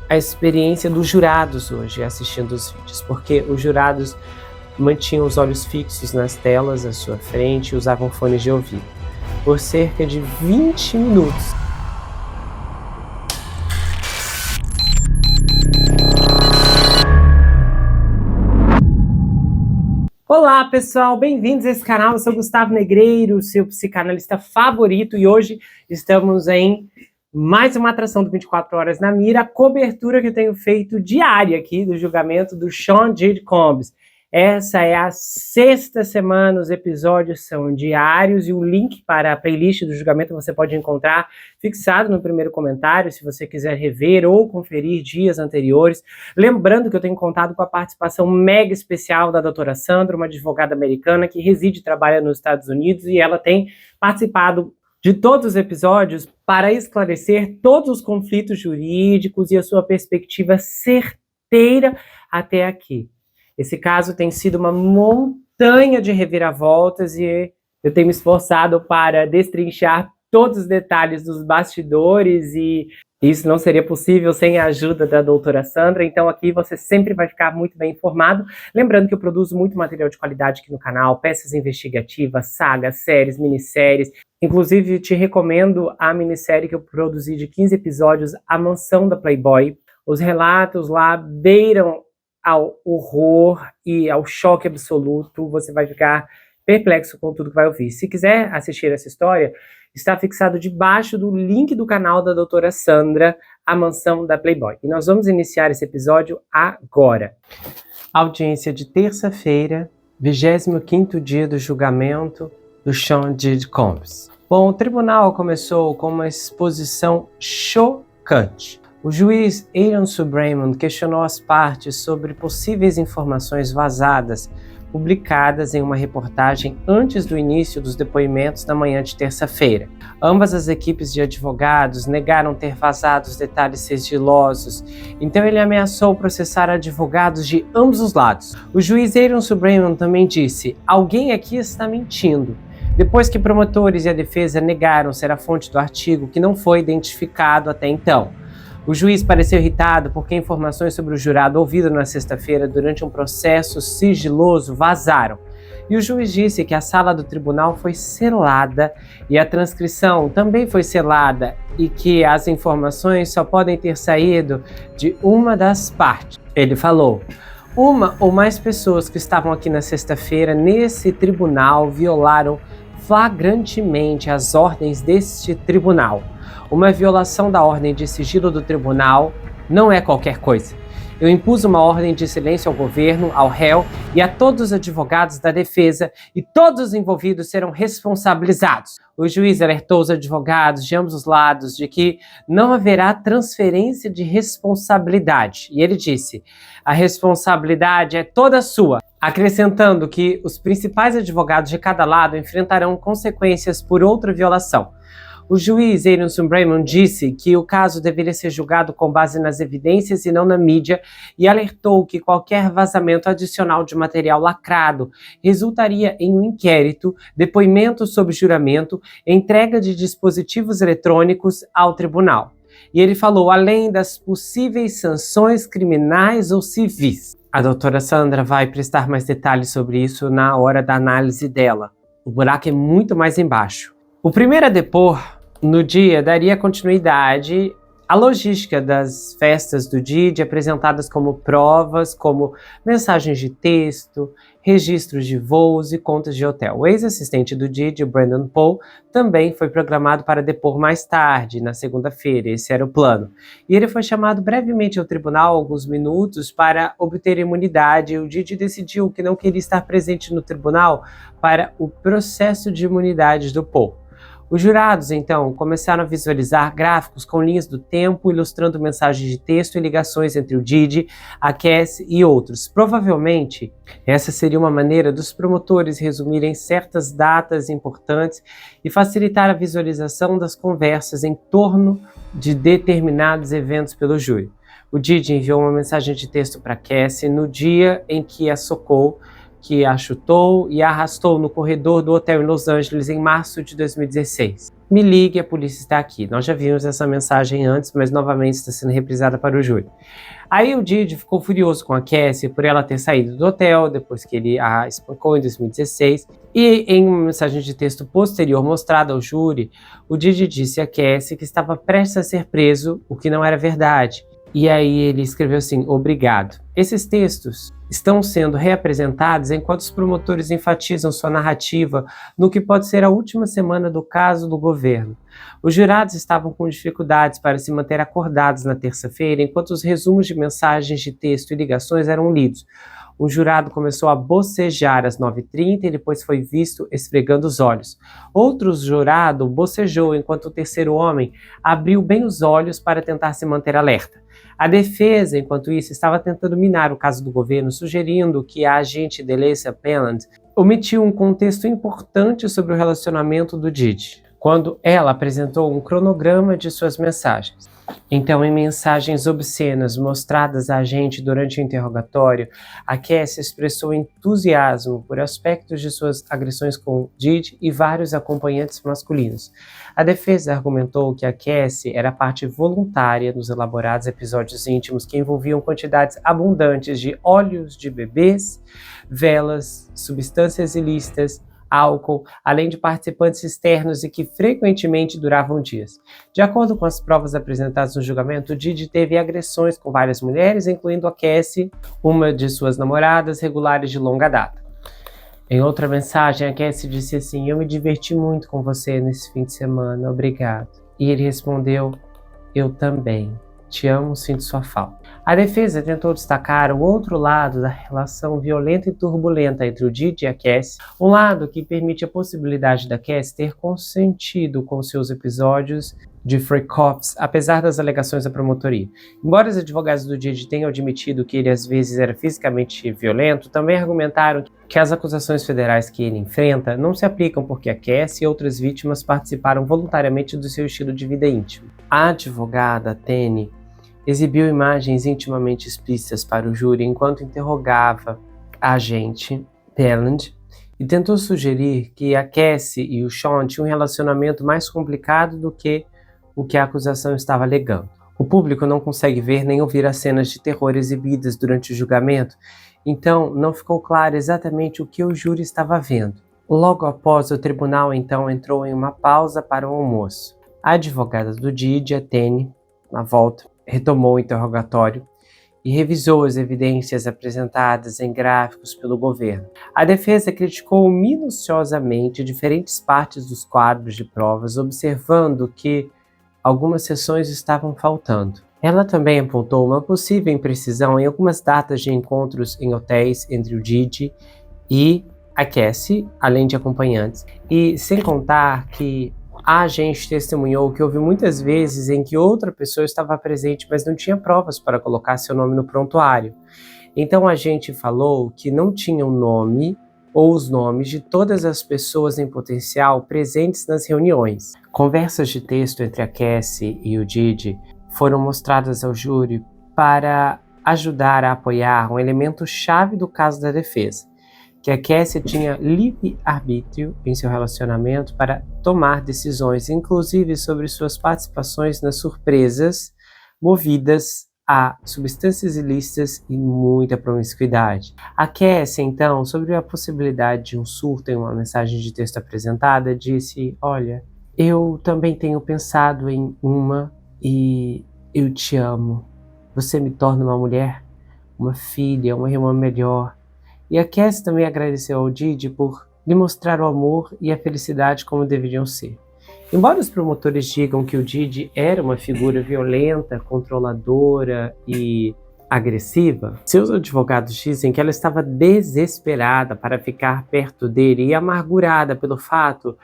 a experiência dos jurados hoje assistindo os vídeos, porque os jurados mantinham os olhos fixos nas telas à sua frente e usavam fones de ouvido por cerca de 20 minutos. Olá pessoal, bem-vindos a esse canal. Eu sou Gustavo Negreiro, seu psicanalista favorito, e hoje estamos em mais uma atração do 24 Horas na Mira, a cobertura que eu tenho feito diária aqui do julgamento do Sean Diddy Combs. Essa é a 6ª semana, os episódios são diários e o link para a playlist do julgamento você pode encontrar fixado no primeiro comentário, se você quiser rever ou conferir dias anteriores. Lembrando que eu tenho contado com a participação mega especial da doutora Sandra, uma advogada americana que reside e trabalha nos Estados Unidos, e ela tem participado de todos os episódios para esclarecer todos os conflitos jurídicos e a sua perspectiva certeira até aqui. Esse caso tem sido uma montanha de reviravoltas e eu tenho me esforçado para destrinchar todos os detalhes dos bastidores, e isso não seria possível sem a ajuda da doutora Sandra, então aqui você sempre vai ficar muito bem informado. Lembrando que eu produzo muito material de qualidade aqui no canal, peças investigativas, sagas, séries, minisséries. Inclusive te recomendo a minissérie que eu produzi de 15 episódios, A Mansão da Playboy. Os relatos lá beiram ao horror e ao choque absoluto. Você vai ficar perplexo com tudo que vai ouvir. Se quiser assistir essa história, está fixado debaixo do link do canal da doutora Sandra, A Mansão da Playboy. E nós vamos iniciar esse episódio agora. Audiência de terça-feira, 25º dia do julgamento do Sean Diddy Combs. Bom, o tribunal começou com uma exposição chocante. O juiz Aaron Subraman questionou as partes sobre possíveis informações vazadas, publicadas em uma reportagem antes do início dos depoimentos na manhã de terça-feira. Ambas as equipes de advogados negaram ter vazado os detalhes sigilosos, então ele ameaçou processar advogados de ambos os lados. O juiz Aaron Subraman também disse: "Alguém aqui está mentindo", depois que promotores e a defesa negaram ser a fonte do artigo, que não foi identificado até então. O juiz pareceu irritado porque informações sobre o jurado ouvido na sexta-feira durante um processo sigiloso vazaram. E o juiz disse que a sala do tribunal foi selada e a transcrição também foi selada, e que as informações só podem ter saído de uma das partes. Ele falou: "Uma ou mais pessoas que estavam aqui na sexta-feira nesse tribunal violaram flagrantemente as ordens deste tribunal. Uma violação da ordem de sigilo do tribunal não é qualquer coisa. Eu impus uma ordem de silêncio ao governo, ao réu e a todos os advogados da defesa, e todos os envolvidos serão responsabilizados." O juiz alertou os advogados de ambos os lados de que não haverá transferência de responsabilidade. E ele disse: "A responsabilidade é toda sua", acrescentando que os principais advogados de cada lado enfrentarão consequências por outra violação. O juiz Aaron Subraman disse que o caso deveria ser julgado com base nas evidências e não na mídia, e alertou que qualquer vazamento adicional de material lacrado resultaria em um inquérito, depoimento sob juramento, entrega de dispositivos eletrônicos ao tribunal. E ele falou além das possíveis sanções criminais ou civis. A doutora Sandra vai prestar mais detalhes sobre isso na hora da análise dela. O buraco é muito mais embaixo. O primeiro a depor no dia daria continuidade à logística das festas do Diddy, apresentadas como provas, como mensagens de texto, registros de voos e contas de hotel. O ex-assistente do Diddy, Brandon Paul, também foi programado para depor mais tarde, na segunda-feira. Esse era o plano. E ele foi chamado brevemente ao tribunal alguns minutos para obter imunidade. O Diddy decidiu que não queria estar presente no tribunal para o processo de imunidade do Paul. Os jurados, então, começaram a visualizar gráficos com linhas do tempo, ilustrando mensagens de texto e ligações entre o Diddy, a Cassie e outros. Provavelmente, essa seria uma maneira dos promotores resumirem certas datas importantes e facilitar a visualização das conversas em torno de determinados eventos pelo júri. O Diddy enviou uma mensagem de texto para Cassie no dia em que a socou, que a chutou e a arrastou no corredor do hotel em Los Angeles em março de 2016. me ligue, a polícia está aqui. Nós já vimos essa mensagem antes, mas novamente está sendo reprisada para o júri. Aí o Didi ficou furioso com a Cassie por ela ter saído do hotel depois que ele a espancou em 2016. E em uma mensagem de texto posterior mostrada ao júri, o Didi disse a Cassie que estava prestes a ser preso, o que não era verdade. E aí ele escreveu assim, obrigado. Esses textos estão sendo reapresentados enquanto os promotores enfatizam sua narrativa no que pode ser a última semana do caso do governo. Os jurados estavam com dificuldades para se manter acordados na terça-feira, enquanto os resumos de mensagens de texto e ligações eram lidos. Um jurado começou a bocejar às 9h30 e depois foi visto esfregando os olhos. Outro jurado bocejou enquanto o terceiro homem abriu bem os olhos para tentar se manter alerta. A defesa, enquanto isso, estava tentando minar o caso do governo, sugerindo que a agente Delessa Pelland omitiu um contexto importante sobre o relacionamento do Didi, quando ela apresentou um cronograma de suas mensagens. Então, em mensagens obscenas mostradas à agente durante o interrogatório, a Cassie expressou entusiasmo por aspectos de suas agressões com Didi e vários acompanhantes masculinos. A defesa argumentou que a Cassie era parte voluntária dos elaborados episódios íntimos que envolviam quantidades abundantes de óleos de bebês, velas, substâncias ilícitas, álcool, além de participantes externos e que frequentemente duravam dias. De acordo com as provas apresentadas no julgamento, Didi teve agressões com várias mulheres, incluindo a Cassie, uma de suas namoradas regulares de longa data. Em outra mensagem, a Cassie disse assim, eu me diverti muito com você nesse fim de semana, obrigado. E ele respondeu, eu também. Te amo, sinto sua falta. A defesa tentou destacar o outro lado da relação violenta e turbulenta entre o Didi e a Cassie, um lado que permite a possibilidade da Cassie ter consentido com seus episódios de freak-offs, apesar das alegações da promotoria. Embora os advogados do Didi tenham admitido que ele às vezes era fisicamente violento, também argumentaram que as acusações federais que ele enfrenta não se aplicam porque a Cassie e outras vítimas participaram voluntariamente do seu estilo de vida íntimo. A advogada Tenny exibiu imagens intimamente explícitas para o júri enquanto interrogava a agente Pelland e tentou sugerir que a Cassie e o Sean tinham um relacionamento mais complicado do que o que a acusação estava alegando. O público não consegue ver nem ouvir as cenas de terror exibidas durante o julgamento, então não ficou claro exatamente o que o júri estava vendo. Logo após, o tribunal então entrou em uma pausa para o almoço. A advogada do Didi, a Tenny, na volta, retomou o interrogatório e revisou as evidências apresentadas em gráficos pelo governo. A defesa criticou minuciosamente diferentes partes dos quadros de provas, observando que algumas seções estavam faltando. Ela também apontou uma possível imprecisão em algumas datas de encontros em hotéis entre o Didi e a Cassie, além de acompanhantes, e sem contar que a agente testemunhou que houve muitas vezes em que outra pessoa estava presente, mas não tinha provas para colocar seu nome no prontuário. Então a agente falou que não tinha o nome ou os nomes de todas as pessoas em potencial presentes nas reuniões. Conversas de texto entre a Cassie e o Didi foram mostradas ao júri para ajudar a apoiar um elemento-chave do caso da defesa, que a Cassie tinha livre-arbítrio em seu relacionamento para tomar decisões, inclusive sobre suas participações nas surpresas, movidas a substâncias ilícitas e muita promiscuidade. A Cassie, então, sobre a possibilidade de um surto em uma mensagem de texto apresentada, disse, olha, eu também tenho pensado em uma e eu te amo. Você me torna uma mulher, uma filha, uma irmã melhor. E a Cassie também agradeceu ao Didi por lhe mostrar o amor e a felicidade como deveriam ser. Embora os promotores digam que o Didi era uma figura violenta, controladora e agressiva, seus advogados dizem que ela estava desesperada para ficar perto dele e amargurada pelo fato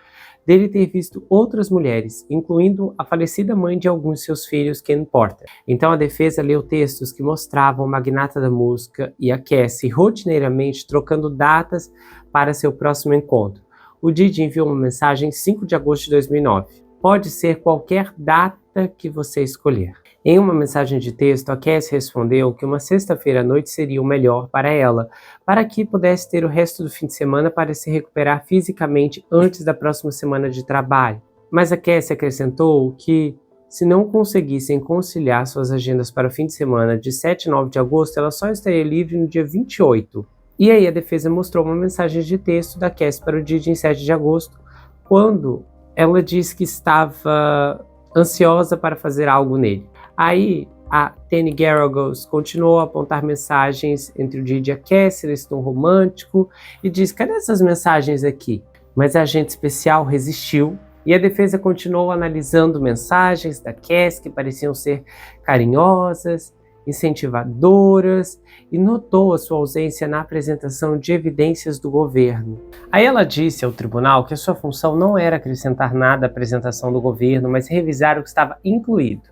dele ter visto outras mulheres, incluindo a falecida mãe de alguns de seus filhos, Ken Porter. Então a defesa leu textos que mostravam o magnata da música e a Cassie rotineiramente trocando datas para seu próximo encontro. O Didi enviou uma mensagem em 5 de agosto de 2009. Pode ser qualquer data que você escolher. Em uma mensagem de texto, a Cassie respondeu que uma sexta-feira à noite seria o melhor para ela, para que pudesse ter o resto do fim de semana para se recuperar fisicamente antes da próxima semana de trabalho. Mas a Cassie acrescentou que, se não conseguissem conciliar suas agendas para o fim de semana de 7 e 9 de agosto, ela só estaria livre no dia 28. E aí a defesa mostrou uma mensagem de texto da Cassie para o Diddy em 7 de agosto, quando ela disse que estava ansiosa para fazer algo nele. Aí a Tani Geragos continuou a apontar mensagens entre o Diddy e a Cassie, eles estão românticos, e diz: cadê essas mensagens aqui? Mas a agente especial resistiu, e a defesa continuou analisando mensagens da Cassie que pareciam ser carinhosas, incentivadoras, e notou a sua ausência na apresentação de evidências do governo. Aí ela disse ao tribunal que a sua função não era acrescentar nada à apresentação do governo, mas revisar o que estava incluído,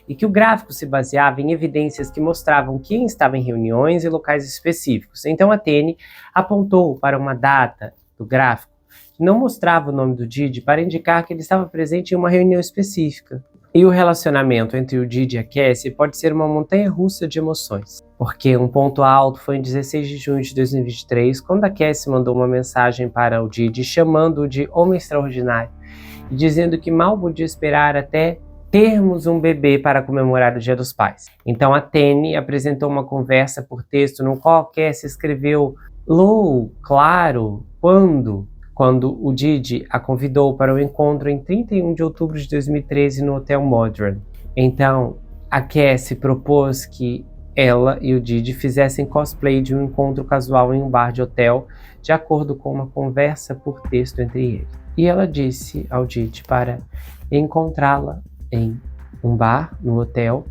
e que o gráfico se baseava em evidências que mostravam quem estava em reuniões e locais específicos. Então a Tani apontou para uma data do gráfico que não mostrava o nome do Diddy para indicar que ele estava presente em uma reunião específica. E o relacionamento entre o Diddy e a Cassie pode ser uma montanha-russa de emoções, porque um ponto alto foi em 16 de junho de 2023, quando a Cassie mandou uma mensagem para o Diddy chamando-o de homem extraordinário e dizendo que mal podia esperar até termos um bebê para comemorar o Dia dos Pais. Então a Tani apresentou uma conversa por texto no qual a Cassie escreveu "Lou, claro, quando o Diddy a convidou para o encontro em 31 de outubro de 2013 no Hotel Modern. Então, a Cassie propôs que ela e o Diddy fizessem cosplay de um encontro casual em um bar de hotel, de acordo com uma conversa por texto entre eles. E ela disse ao Diddy para encontrá-la em um bar, no hotel,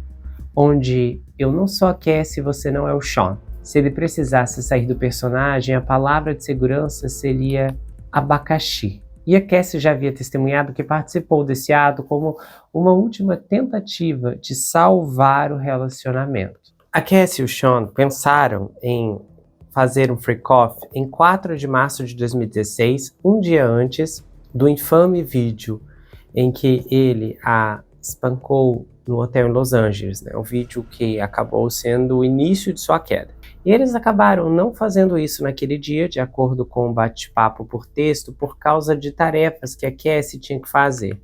onde eu não sou a Cassie e você não é o Sean. Se ele precisasse sair do personagem, a palavra de segurança seria abacaxi. E a Cassie já havia testemunhado que participou desse ato como uma última tentativa de salvar o relacionamento. A Cassie e o Sean pensaram em fazer um freak-off em 4 de março de 2016, um dia antes do infame vídeo em que ele a espancou no hotel em Los Angeles, o vídeo que acabou sendo o início de sua queda. E eles acabaram não fazendo isso naquele dia, de acordo com o bate-papo por texto, por causa de tarefas que a Cassie tinha que fazer.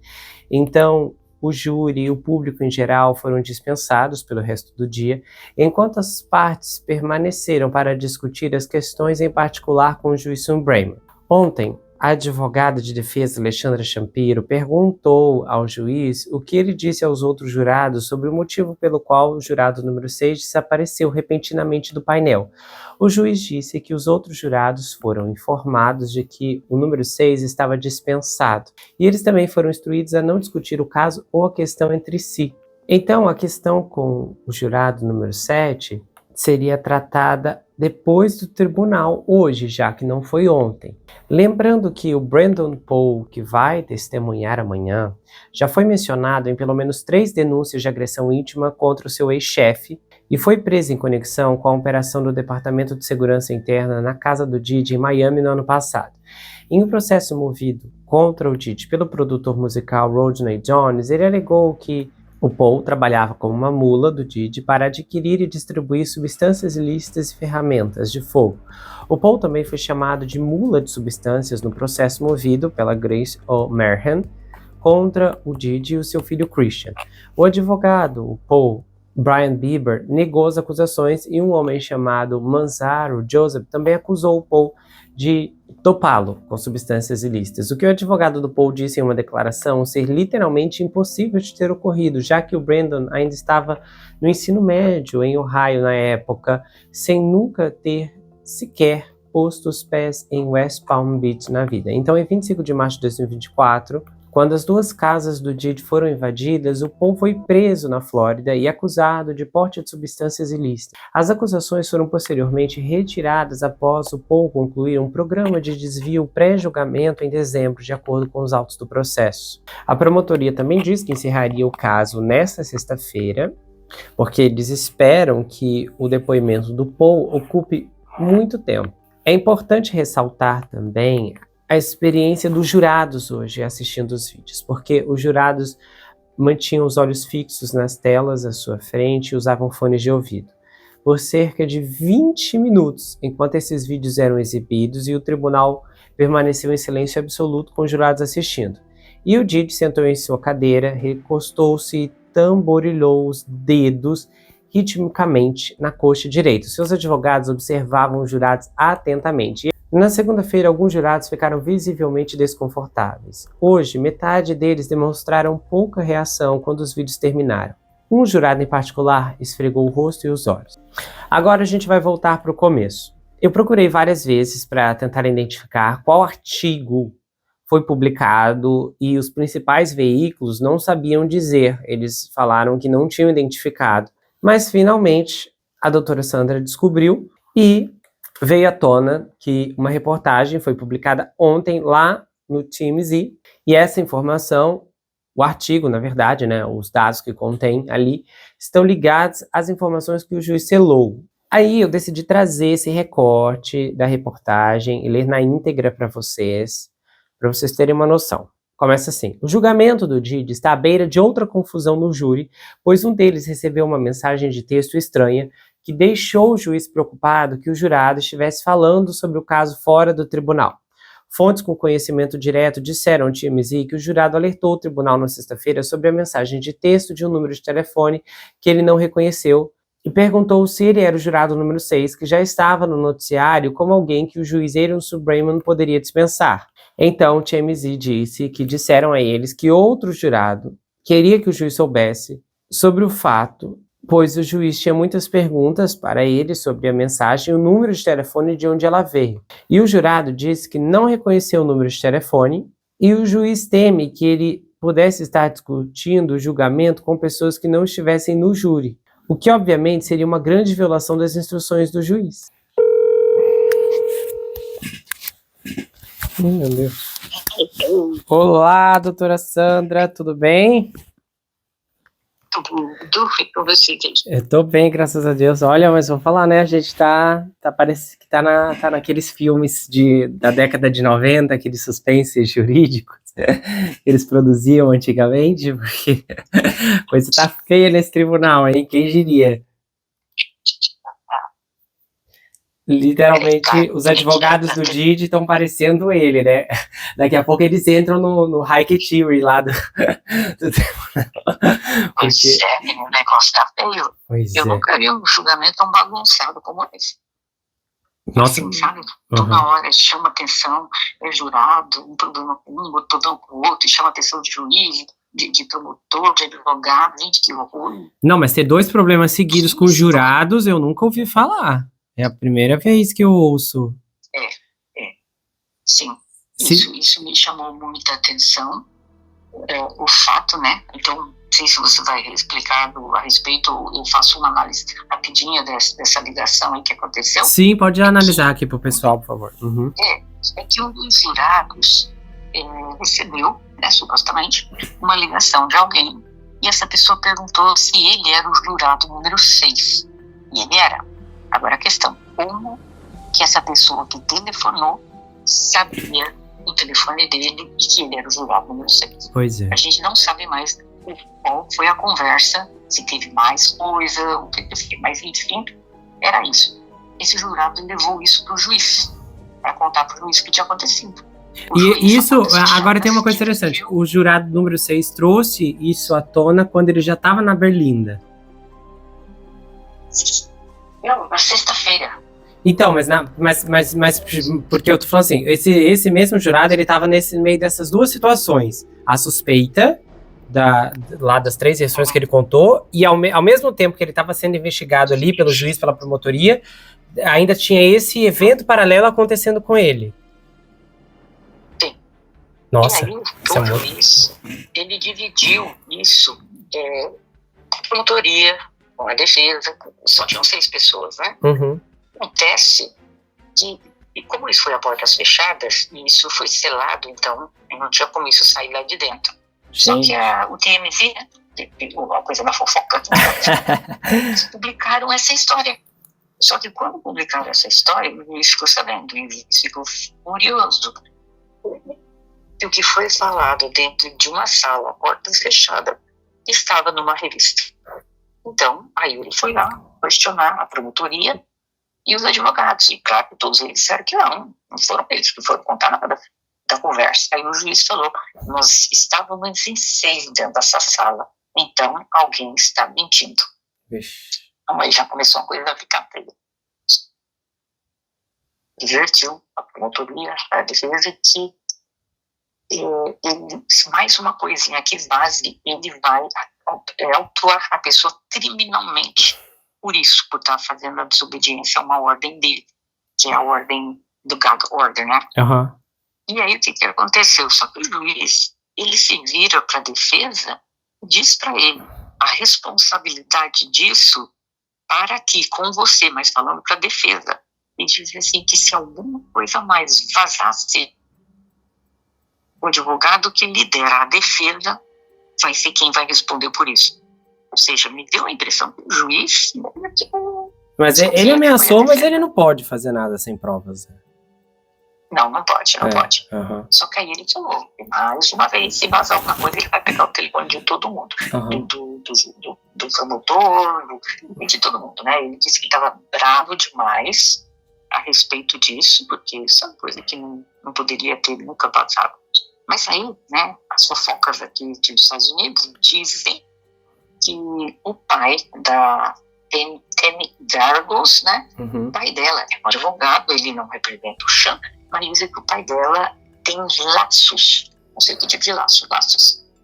Então, o júri e o público em geral foram dispensados pelo resto do dia, enquanto as partes permaneceram para discutir as questões em particular com o juiz Sam Brayman. Ontem, a advogada de defesa Alexandra Champiro perguntou ao juiz o que ele disse aos outros jurados sobre o motivo pelo qual o jurado número 6 desapareceu repentinamente do painel. O juiz disse que os outros jurados foram informados de que o número 6 estava dispensado, e eles também foram instruídos a não discutir o caso ou a questão entre si. Então, a questão com o jurado número 7 seria tratada depois do tribunal, hoje, já que não foi ontem. Lembrando que o Brandon Paul, que vai testemunhar amanhã, já foi mencionado em pelo menos 3 denúncias de agressão íntima contra o seu ex-chefe e foi preso em conexão com a operação do Departamento de Segurança Interna na casa do Diddy em Miami no ano passado. Em um processo movido contra o Diddy pelo produtor musical Rodney Jones, ele alegou que o Paul trabalhava como uma mula do Diddy para adquirir e distribuir substâncias ilícitas e ferramentas de fogo. O Paul também foi chamado de mula de substâncias no processo movido pela Grace O'Meara contra o Diddy e o seu filho Christian. O advogado, o Paul Brian Bieber, negou as acusações e um homem chamado Manzaro Joseph também acusou o Paul de dopá-lo com substâncias ilícitas, o que o advogado do Paul disse em uma declaração ser literalmente impossível de ter ocorrido, já que o Brandon ainda estava no ensino médio em Ohio na época, sem nunca ter sequer posto os pés em West Palm Beach na vida. Então, em 25 de março de 2024, quando as 2 casas do Diddy foram invadidas, o Paul foi preso na Flórida e acusado de porte de substâncias ilícitas. As acusações foram posteriormente retiradas após o Paul concluir um programa de desvio pré-julgamento em dezembro, de acordo com os autos do processo. A promotoria também diz que encerraria o caso nesta sexta-feira, porque eles esperam que o depoimento do Paul ocupe muito tempo. É importante ressaltar também a experiência dos jurados hoje assistindo os vídeos, porque os jurados mantinham os olhos fixos nas telas à sua frente e usavam fones de ouvido por cerca de 20 minutos, enquanto esses vídeos eram exibidos, e o tribunal permaneceu em silêncio absoluto com os jurados assistindo. E o Didi sentou em sua cadeira, recostou-se e tamborilou os dedos ritmicamente na coxa direita. Seus advogados observavam os jurados atentamente. Na segunda-feira, alguns jurados ficaram visivelmente desconfortáveis. Hoje, metade deles demonstraram pouca reação quando os vídeos terminaram. Um jurado em particular esfregou o rosto e os olhos. Agora a gente vai voltar para o começo. Eu procurei várias vezes para tentar identificar qual artigo foi publicado e os principais veículos não sabiam dizer. Eles falaram que não tinham identificado. Mas finalmente a doutora Sandra descobriu e veio à tona que uma reportagem foi publicada ontem lá no TMZ, e essa informação, o artigo, na verdade, né, os dados que contém ali, estão ligados às informações que o juiz selou. Aí eu decidi trazer esse recorte da reportagem e ler na íntegra para vocês terem uma noção. Começa assim: o julgamento do Didi está à beira de outra confusão no júri, pois um deles recebeu uma mensagem de texto estranha que deixou o juiz preocupado que o jurado estivesse falando sobre o caso fora do tribunal. Fontes com conhecimento direto disseram ao TMZ que o jurado alertou o tribunal na sexta-feira sobre a mensagem de texto de um número de telefone que ele não reconheceu e perguntou se ele era o jurado número 6, que já estava no noticiário como alguém que o juiz Aaron Subraman poderia dispensar. Então, o TMZ disse que disseram a eles que outro jurado queria que o juiz soubesse sobre o fato, pois o juiz tinha muitas perguntas para ele sobre a mensagem e o número de telefone de onde ela veio. E o jurado disse que não reconheceu o número de telefone e o juiz teme que ele pudesse estar discutindo o julgamento com pessoas que não estivessem no júri, o que obviamente seria uma grande violação das instruções do juiz. Meu Deus. Olá, doutora Sandra, tudo bem? Tudo bem com você, gente? Eu tô bem, graças a Deus. Olha, mas vou falar, né? A gente parece que tá naqueles filmes da década de 90, aqueles suspenses jurídicos que eles produziam antigamente, porque a coisa tá feia nesse tribunal, hein? Quem diria? Literalmente, os advogados do Didi estão parecendo ele, né? Daqui a pouco eles entram no High Theory lá do tribunal. Pois é, o negócio tá feio. Pois eu nunca vi um julgamento tão bagunçado como esse. Nossa. Assim, sabe? Toda hora chama atenção, é jurado, um problema com um, outro problema com o outro, e chama atenção de juiz, de promotor, de advogado. Gente, que horror. Não, mas ter 2 problemas seguidos com jurados eu nunca ouvi falar. É a primeira vez que eu ouço. Sim. Isso me chamou muita atenção. O fato, né? Então, não sei se você vai explicar a respeito, eu faço uma análise rapidinha dessa ligação aí que aconteceu. Sim, pode analisar aqui pro pessoal, por favor. Uhum. É que um dos jurados recebeu, né, supostamente, uma ligação de alguém, e essa pessoa perguntou se ele era o jurado número 6. E ele era. Agora a questão, como que essa pessoa que telefonou sabia o telefone dele e que ele era o jurado número 6? Pois é. A gente não sabe mais qual foi a conversa, se teve mais coisa, o que foi, mas enfim, era isso. Esse jurado levou isso para o juiz, para contar para o juiz o que tinha acontecido. E isso, agora tem uma coisa interessante, o jurado número 6 trouxe isso à tona quando ele já estava na Berlinda. Não, na sexta-feira. Então, mas porque eu tô falando assim, esse mesmo jurado, ele tava nesse meio dessas duas situações. A suspeita lá das 3 versões que ele contou, e ao mesmo tempo que ele estava sendo investigado ali pelo juiz, pela promotoria, ainda tinha esse evento paralelo acontecendo com ele. Sim. Nossa, e aí, o juiz, ele dividiu isso com a promotoria, com a defesa, só tinham 6 pessoas, né? Uhum. Acontece que, e como isso foi a portas fechadas, e isso foi selado, então não tinha como isso sair lá de dentro. Só que o TMZ, né, uma coisa da fofoca, eles publicaram essa história. Só que quando publicaram essa história, o juiz ficou sabendo, e o juiz ficou furioso. E o que foi falado dentro de uma sala, portas fechadas, estava numa revista. Então, aí ele foi lá questionar a promotoria e os advogados. E claro que todos eles disseram que não foram eles que foram contar nada. da conversa. Aí o juiz falou, nós estávamos em 6 dentro dessa sala, então alguém está mentindo. Vixe. Então aí já começou a coisa a ficar feia. Divertiu a promotoria, a defesa, que mais uma coisinha que vaze, ele vai autuar a pessoa criminalmente por isso, por estar fazendo a desobediência a uma ordem dele, que é a ordem do gag order, né? Uhum. E aí o que aconteceu? Só que o juiz, ele se vira para a defesa e diz para ele, a responsabilidade disso para aqui com você, mas falando para a defesa, e diz assim que se alguma coisa mais vazasse, o advogado que lidera a defesa vai ser quem vai responder por isso. Ou seja, me deu a impressão que o juiz... Mas ele ameaçou, mas ele não pode fazer nada sem provas. Não pode. Uhum. Só que aí ele falou, mais uma vez, se vazar alguma coisa, ele vai pegar o telefone de todo mundo. Uhum. Do promotor, de todo mundo, né? Ele disse que estava bravo demais a respeito disso, porque isso é uma coisa que não poderia ter nunca vazado. Mas aí, né, as fofocas aqui dos Estados Unidos dizem que o pai da Tammy Dargos, né, o pai dela é um advogado, ele não representa o Sean, mas dizem que o pai dela tem laços, não sei que tipo de laços,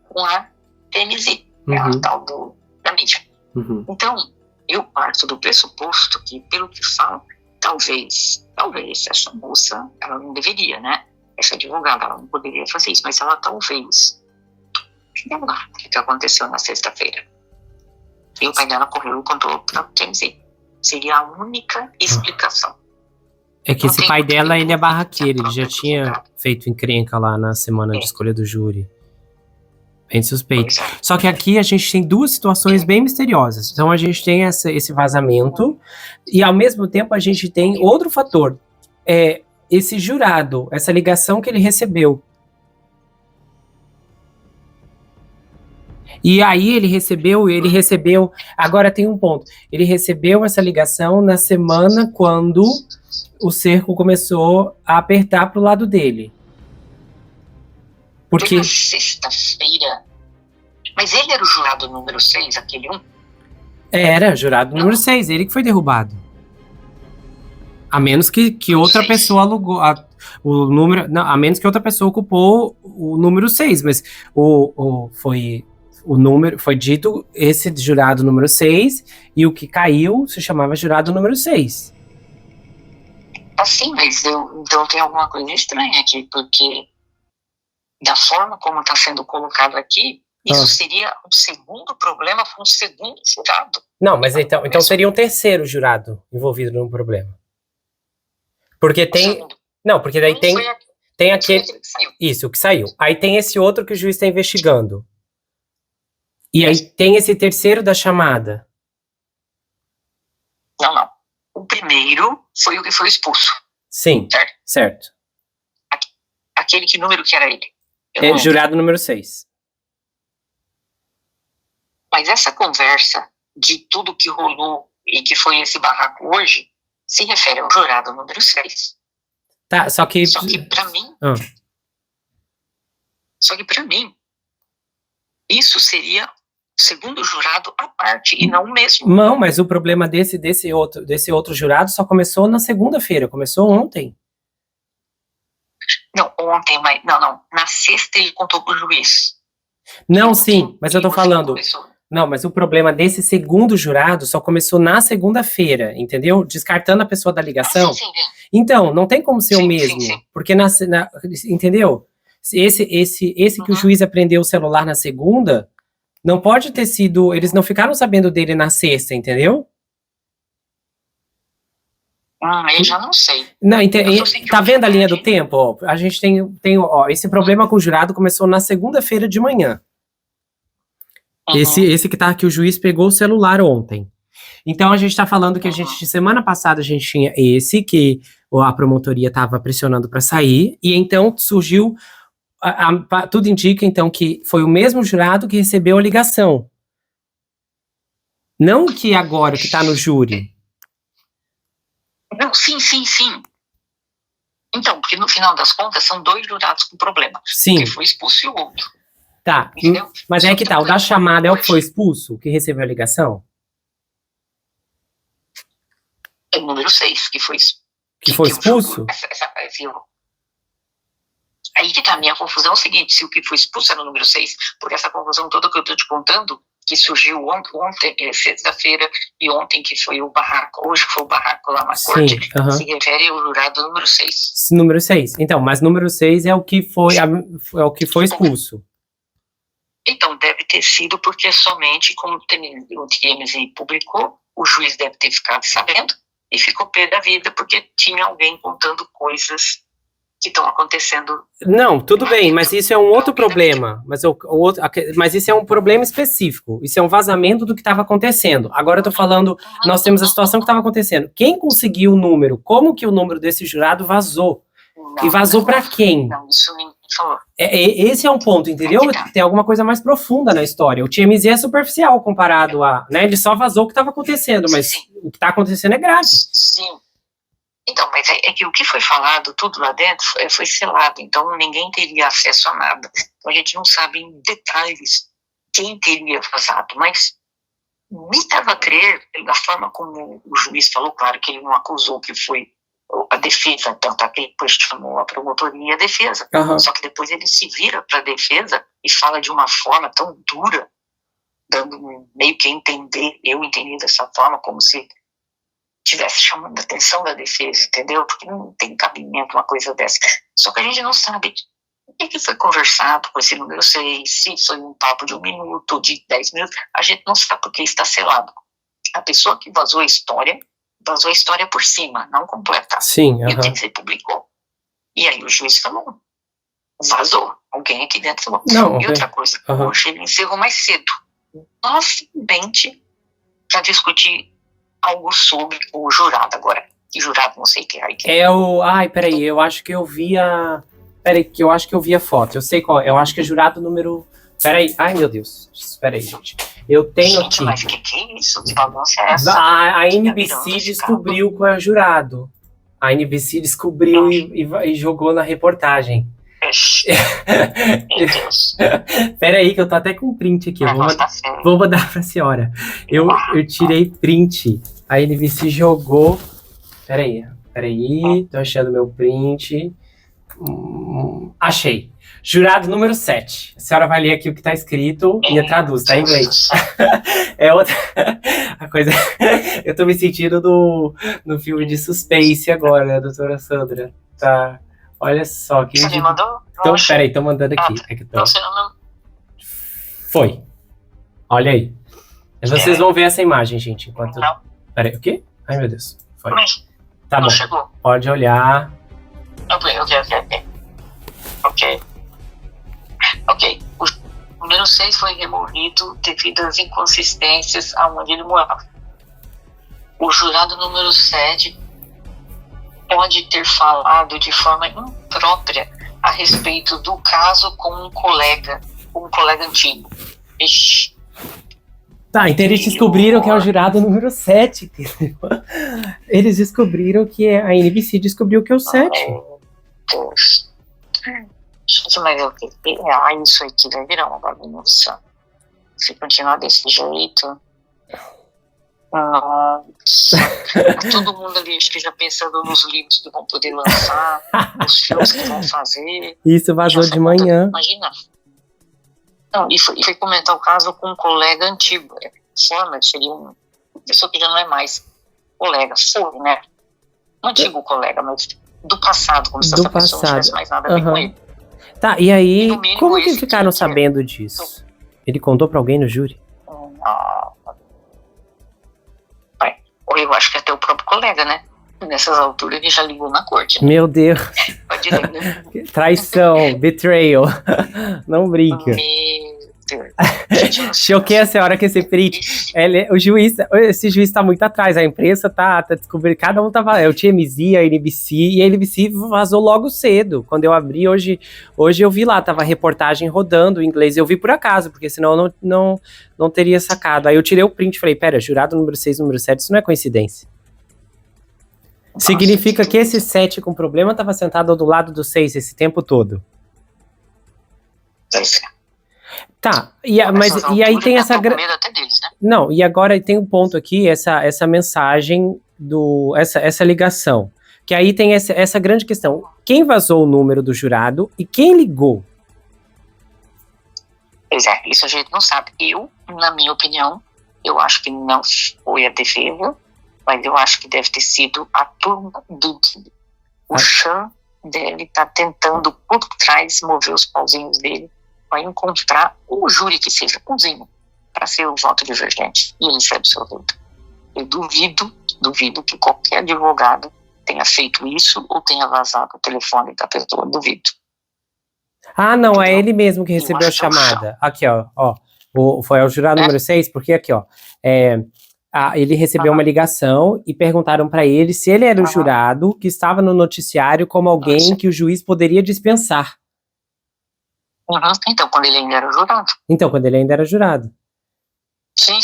com a TMZ, a tal da mídia. Então, eu parto do pressuposto que, pelo que falo, talvez essa moça, ela não deveria, né, essa advogada, ela não poderia fazer isso, mas ela talvez, vamos lá, o que aconteceu na sexta-feira. E o pai dela correu e contou para o TMZ. Seria a única explicação. É que esse pai dela, ele é barraqueiro, ele já tinha feito encrenca lá na semana de escolha do júri. Bem suspeito. Só que aqui a gente tem duas situações bem misteriosas. Então a gente tem esse vazamento e ao mesmo tempo a gente tem outro fator. Esse jurado, essa ligação que ele recebeu. E aí ele recebeu, agora tem um ponto, ele recebeu essa ligação na semana quando o cerco começou a apertar pro lado dele. Porque... Na sexta-feira, mas ele era o jurado número 6, aquele 1? Era, jurado número 6, ele que foi derrubado. A menos que outra pessoa alugou o número, não, a menos que outra pessoa ocupou o número 6, mas o número, foi dito esse jurado número 6, e o que caiu se chamava jurado número 6. Assim, mas então tem alguma coisa estranha aqui, porque da forma como está sendo colocado aqui, isso seria um segundo problema para um segundo jurado. Não, mas então seria um terceiro jurado envolvido no problema. Porque tem... Não, porque daí tem aquele... Isso, o que saiu. Aí tem esse outro que o juiz está investigando. E aí tem esse terceiro da chamada. Não. O primeiro foi o que foi expulso. Sim, certo. Aquele que número que era ele? Jurado número 6. Mas essa conversa de tudo que rolou e que foi esse barraco hoje se refere ao jurado número 6. Tá, só que pra mim... Só que pra mim, isso seria o segundo jurado à parte, e não o mesmo. Não, mas o problema desse outro jurado só começou na segunda-feira, começou ontem. Não, ontem, mas... Não. Na sexta ele contou pro juiz. Não, sim, mas eu tô falando... Não, mas o problema desse segundo jurado só começou na segunda-feira, entendeu? Descartando a pessoa da ligação. Sim. Então, não tem como ser o mesmo. Sim. Porque, entendeu? Esse que o juiz apreendeu o celular na segunda, não pode ter sido... Eles não ficaram sabendo dele na sexta, entendeu? Eu já não sei. Não, tá vendo a linha do tempo? Ó, a gente tem esse problema com o jurado começou na segunda-feira de manhã. Esse que tá aqui, o juiz pegou o celular ontem. Então a gente tá falando que a gente, semana passada, a gente tinha esse que a promotoria tava pressionando para sair, e então surgiu, tudo indica então que foi o mesmo jurado que recebeu a ligação. Não que agora que tá no júri. Não, sim. Então, porque no final das contas são 2 jurados com problema. Sim. Um que foi expulso e o outro. Tá, Entendeu? mas é que tá, o da chamada é o que foi expulso? O que recebeu a ligação? É o número 6, que foi Que foi expulso? Aí que tá, a minha confusão é o seguinte, se o que foi expulso era o número 6, por essa confusão toda que eu tô te contando, que surgiu ontem, sexta-feira, e ontem que foi o barraco, hoje foi o barraco lá na corte, se refere ao jurado número 6. Número 6, então, mas número 6 é o que foi, expulso. Então, deve ter sido porque somente, como o TMZ publicou, o juiz deve ter ficado sabendo e ficou pé da vida porque tinha alguém contando coisas que estão acontecendo. Não, tudo bem, mas isso é um outro problema. Mas isso é um problema específico. Isso é um vazamento do que estava acontecendo. Agora eu tô falando, nós temos a situação que estava acontecendo. Quem conseguiu o número? Como que o número desse jurado vazou? Não, e vazou para quem? Não, isso ninguém falou. Esse é um ponto, entendeu? Tem alguma coisa mais profunda na história. O TMZ é superficial comparado a... Né, ele só vazou o que estava acontecendo, mas o que está acontecendo é grave. Sim. Então, mas é que o que foi falado, tudo lá dentro, foi selado, então ninguém teria acesso a nada. Então a gente não sabe em detalhes quem teria vazado, mas me dava a crer, da forma como o juiz falou, claro que ele não acusou que foi a defesa, tanto é que depois chamou a promotoria e a defesa. Só que depois ele se vira para a defesa e fala de uma forma tão dura, dando meio que a entender, eu entendi dessa forma, como se estivesse chamando a atenção da defesa, entendeu? Porque não tem cabimento uma coisa dessa. Só que a gente não sabe o que foi conversado com esse número 6, se foi um papo de 1 minuto, de 10 minutos, a gente não sabe porque está selado. A pessoa que vazou a história por cima, não completa. Sim, e o TMZ publicou. E aí o juiz falou, vazou. Alguém aqui dentro falou. Não, e outra coisa, hoje ele encerrou mais cedo. Novamente, para discutir algo sobre o jurado agora. Que jurado, não sei o que. Peraí, eu acho que eu vi a... Peraí, que eu acho que eu vi a foto. Eu sei qual. Eu acho que é jurado número... Peraí, ai meu Deus. Peraí, gente. Eu tenho aqui... Mas que é isso? Que bagunça é essa? A NBC descobriu qual é o jurado. A NBC descobriu e jogou na reportagem. Meu Deus. Peraí, que eu tô até com print aqui. Vou mandar pra senhora. Eu tirei print. A NBC jogou. Peraí. Tô achando meu print. Achei. Jurado número 7. A senhora vai ler aqui o que tá escrito e eu traduzo, tá em inglês. É outra a coisa. Eu tô me sentindo no filme de suspense agora, doutora Sandra. Tá. Olha só. Você me mandou? Então, peraí, tô mandando aqui. Foi. Olha aí. Vocês vão ver essa imagem, gente. Enquanto... Não. Peraí, o quê? Ai, meu Deus. Foi. Tá bom. Chegou. Pode olhar. Ok. O número 6 foi removido devido às inconsistências aonde ele morava. O jurado número 7 pode ter falado de forma imprópria a respeito do caso com um colega antigo. Ixi. Tá, então eles descobriram que é o jurado número 7, entendeu? Eles descobriram que a NBC descobriu que é o 7. Deus. Mas isso aqui vai virar uma bagunça. Se continuar desse jeito. Todo mundo ali acho que já pensando nos livros que vão poder lançar, nos filmes que vão fazer. Isso vazou de manhã. Imagina. Não, e foi comentar o caso com um colega antigo. Forma seria uma pessoa que já não é mais colega, foi, né? Um antigo colega, mas do passado, como se essa pessoa não tivesse mais nada a ver com ele. Tá, e aí, como que ficaram sabendo disso? Ele contou pra alguém no júri? Eu acho que até o próprio colega, né? Nessas alturas ele já ligou na corte. Né? Meu Deus. Pode ler, né? Traição, betrayal. Não brinca. Choquei a senhora que esse print. Esse juiz tá muito atrás. A imprensa tá descobrindo. Cada um tava. O TMZ, a NBC. E a NBC vazou logo cedo. Quando eu abri hoje eu vi lá. Tava a reportagem rodando em inglês. Eu vi por acaso, porque senão eu não teria sacado. Aí eu tirei o print e falei: pera, jurado número 6, número 7, isso não é coincidência. Significa que esse 7 com problema estava sentado do lado do 6 esse tempo todo. Tá, e aí tem essa... até deles, né? Não, e agora tem um ponto aqui, essa mensagem, essa ligação. Que aí tem essa grande questão. Quem vazou o número do jurado e quem ligou? Pois é, isso a gente não sabe. Na minha opinião, eu acho que não foi a defesa, mas eu acho que deve ter sido a turma do Didi. O Sean deve estar tentando, por trás, mover os pauzinhos dele para encontrar o júri que seja cozinho para ser o voto divergente. E ele foi absolvido. Eu duvido que qualquer advogado tenha feito isso ou tenha vazado o telefone da pessoa. Duvido. Ah, não, entendeu? É ele mesmo que recebeu a chamada. Aqui, ó. Foi ao jurado número 6, porque aqui, ó. Ele recebeu uma ligação e perguntaram para ele se ele era o jurado que estava no noticiário como alguém que o juiz poderia dispensar. Então, quando ele ainda era jurado. Sim.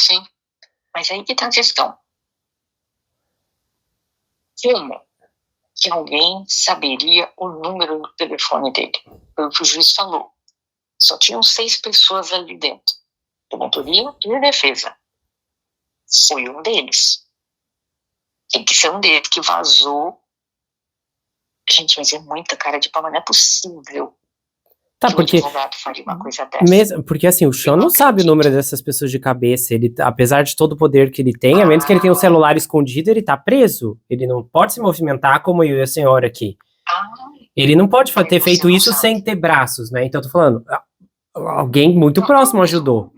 Mas aí que tá a questão. Como que alguém saberia o número do telefone dele? Foi o que o juiz falou. Só tinham 6 pessoas ali dentro. Promotoria e a defesa. Foi um deles. Tem que ser um deles que vazou. Gente, mas é muita cara de pau, mas não é possível. Tá, porque... faria uma coisa dessa. Porque assim, o Sean não sabe o número dessas pessoas de cabeça. Ele, apesar de todo o poder que ele tem, a menos que ele tenha um celular escondido, ele tá preso. Ele não pode se movimentar como eu e a senhora aqui. Ele não pode ter feito isso sem ter braços, né? Então eu tô falando, alguém muito próximo ajudou.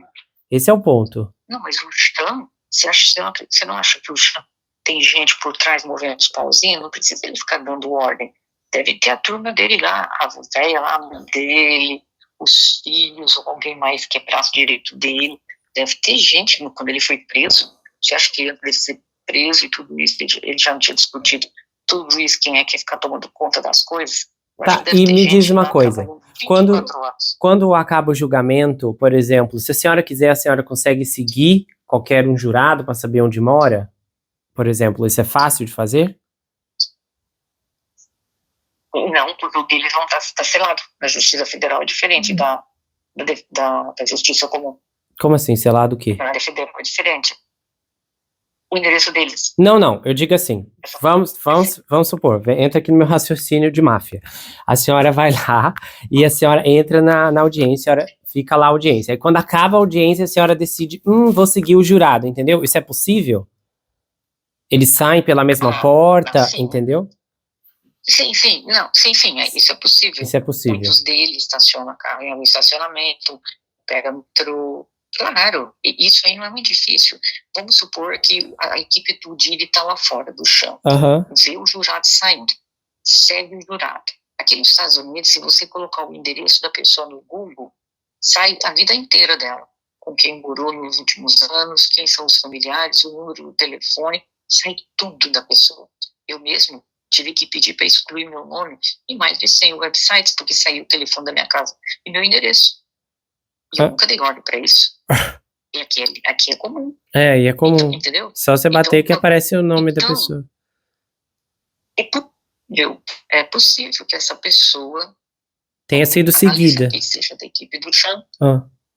Esse é o ponto. Não, mas o Sean, você não acha que o Sean tem gente por trás movendo os pauzinhos? Não precisa ele ficar dando ordem. Deve ter a turma dele lá, a velha lá, a mãe dele, os filhos, ou alguém mais que é braço direito dele. Deve ter gente, quando ele foi preso. Você acha que antes de ser preso e tudo isso, ele já não tinha discutido tudo isso, quem é que ia ficar tomando conta das coisas? Tá, e me diz uma coisa, quando acaba o julgamento, por exemplo, se a senhora quiser, a senhora consegue seguir qualquer um jurado para saber onde mora? Por exemplo, isso é fácil de fazer? Não, porque o deles não está selado. Na Justiça Federal é diferente da Justiça Comum. Como assim, selado o quê? Na área federal é diferente. O endereço deles. Não, eu digo assim, vamos supor, entra aqui no meu raciocínio de máfia. A senhora vai lá e a senhora entra na audiência, a senhora fica lá a audiência. Aí quando acaba a audiência, a senhora decide, vou seguir o jurado, entendeu? Isso é possível? Eles saem pela mesma porta, entendeu? Sim, isso é possível. Isso é possível. Muitos deles estacionam carro em algum estacionamento, pega metrô. Claro, isso aí não é muito difícil. Vamos supor que a equipe do Didi está lá fora do chão. Vê o jurado saindo, segue o jurado. Aqui nos Estados Unidos, se você colocar o endereço da pessoa no Google, sai a vida inteira dela. Com quem morou nos últimos anos, quem são os familiares, o número do telefone, sai tudo da pessoa. Eu mesmo tive que pedir para excluir meu nome em mais de 100 websites, porque saiu o telefone da minha casa e meu endereço. E eu nunca dei ordem para isso. E aqui é comum. E é comum. Entendeu? Só você bater que aparece o nome da pessoa. É possível que essa pessoa tenha sido seguida. Que seja da equipe do Sean,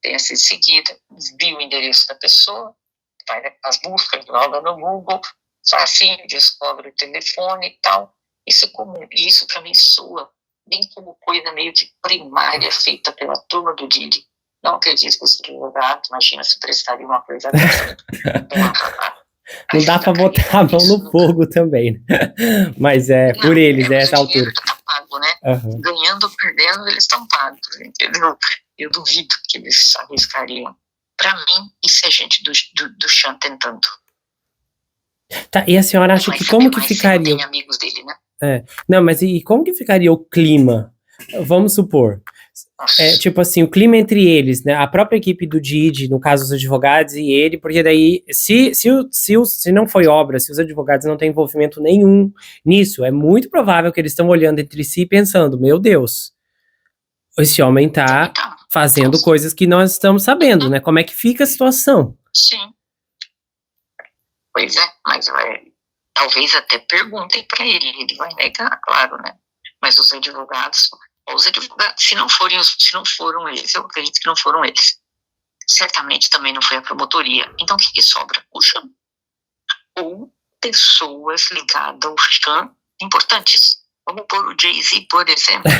tenha sido seguida, viu o endereço da pessoa, vai nas buscas, joga no Google, só assim descobre o telefone e tal. Isso é comum. E isso para mim soa bem como coisa meio de primária feita pela turma do Didi. Não acredito que esse advogado, imagina se prestaria uma coisa dessa. Não dá pra botar a mão no fogo também, né? Mas por eles, essa altura. Tá pago, né? Ganhando ou perdendo, eles estão pagos, entendeu? Eu duvido que eles arriscariam. Pra mim, isso é gente do Sean tentando. Tá, e a senhora acha que como que ficaria... Tem amigos dele, né? Não, mas e como que ficaria o clima? Vamos supor... tipo assim, o clima entre eles, né? A própria equipe do Didi, no caso os advogados e ele, porque daí, se não foi obra, se os advogados não têm envolvimento nenhum nisso, é muito provável que eles estão olhando entre si e pensando, meu Deus, esse homem tá fazendo coisas que nós estamos sabendo, né? Como é que fica a situação? Sim. Pois é, mas talvez até perguntem para ele vai negar, claro, né? Mas os advogados, se não foram eles, eu acredito que não foram eles. Certamente também não foi a promotoria. Então o que sobra? O Chan. Ou pessoas ligadas ao Chan importantes. Vamos pôr o Jay-Z, por exemplo.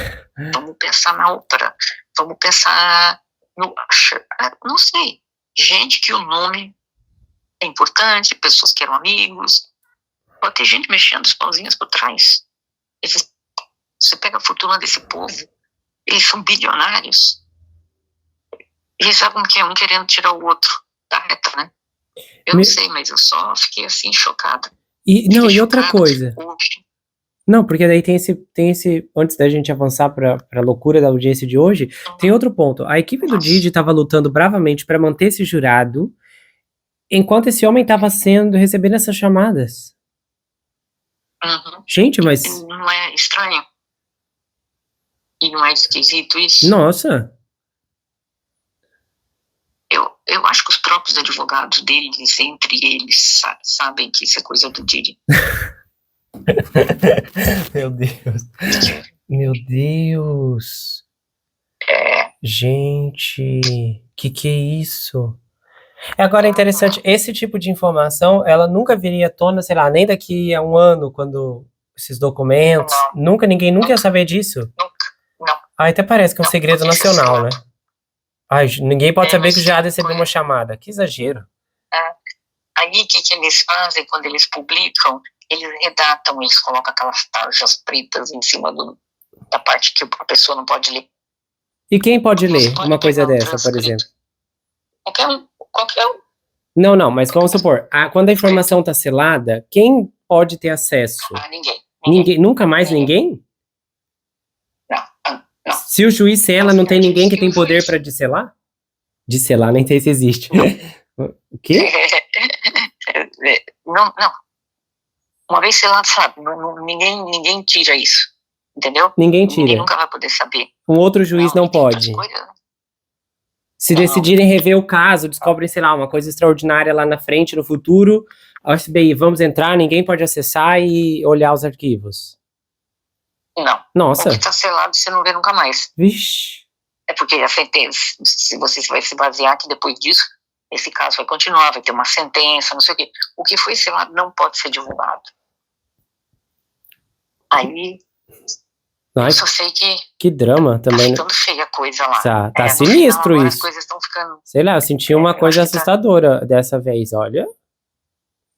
Vamos pensar na ópera. Vamos pensar no Usher. Não sei. Gente que o nome é importante, pessoas que eram amigos. Pode ter gente mexendo os pauzinhos por trás. Você pega a fortuna desse povo. Eles são bilionários. Eles sabem que é um querendo tirar o outro da reta, né? Eu não sei, mas eu só fiquei assim, chocada. E outra coisa. Hoje. Não, porque daí tem esse antes da gente avançar pra loucura da audiência de hoje, tem outro ponto. A equipe do Didi tava lutando bravamente pra manter esse jurado, enquanto esse homem tava recebendo essas chamadas. Gente, mas... Não é estranho? E não é esquisito isso? Nossa! Eu acho que os próprios advogados deles, entre eles, sabem que isso é coisa do Didi. Meu Deus. Meu Deus. Gente, que é isso? Agora é interessante, esse tipo de informação, ela nunca viria à tona, sei lá, nem daqui a um ano, quando esses documentos, ninguém nunca ia saber disso? Não. Até parece que é um segredo nacional, né? Ninguém pode saber que já recebeu uma chamada. Que exagero. Aí o que eles fazem quando eles publicam? Eles redatam, eles colocam aquelas tarjas pretas em cima da parte que a pessoa não pode ler. E quem pode ler uma coisa dessa, por exemplo? Qualquer um. Não, mas vamos supor, quando a informação está selada, quem pode ter acesso? Ninguém. Nunca mais ninguém? Não. Se o juiz sela, não tem ninguém que tem poder para desselar? Desselar, nem sei se existe. O quê? Não. Uma vez selado, sabe, ninguém tira isso, entendeu? Ninguém tira. Ninguém nunca vai poder saber. Um outro juiz não pode. Se decidirem rever o caso, descobrem, sei lá, uma coisa extraordinária lá na frente, no futuro, a FBI, vamos entrar, ninguém pode acessar e olhar os arquivos. Não. Nossa. O que tá selado, você não vê nunca mais. Vixe. É porque a sentença, se você vai se basear que depois disso, esse caso vai continuar, vai ter uma sentença, não sei o quê. O que foi selado não pode ser divulgado. Aí, eu só sei que drama também. Tá ficando feia a coisa lá. Tá sinistro final, isso. As coisas estão ficando... Sei lá, eu senti uma coisa assustadora dessa vez, olha.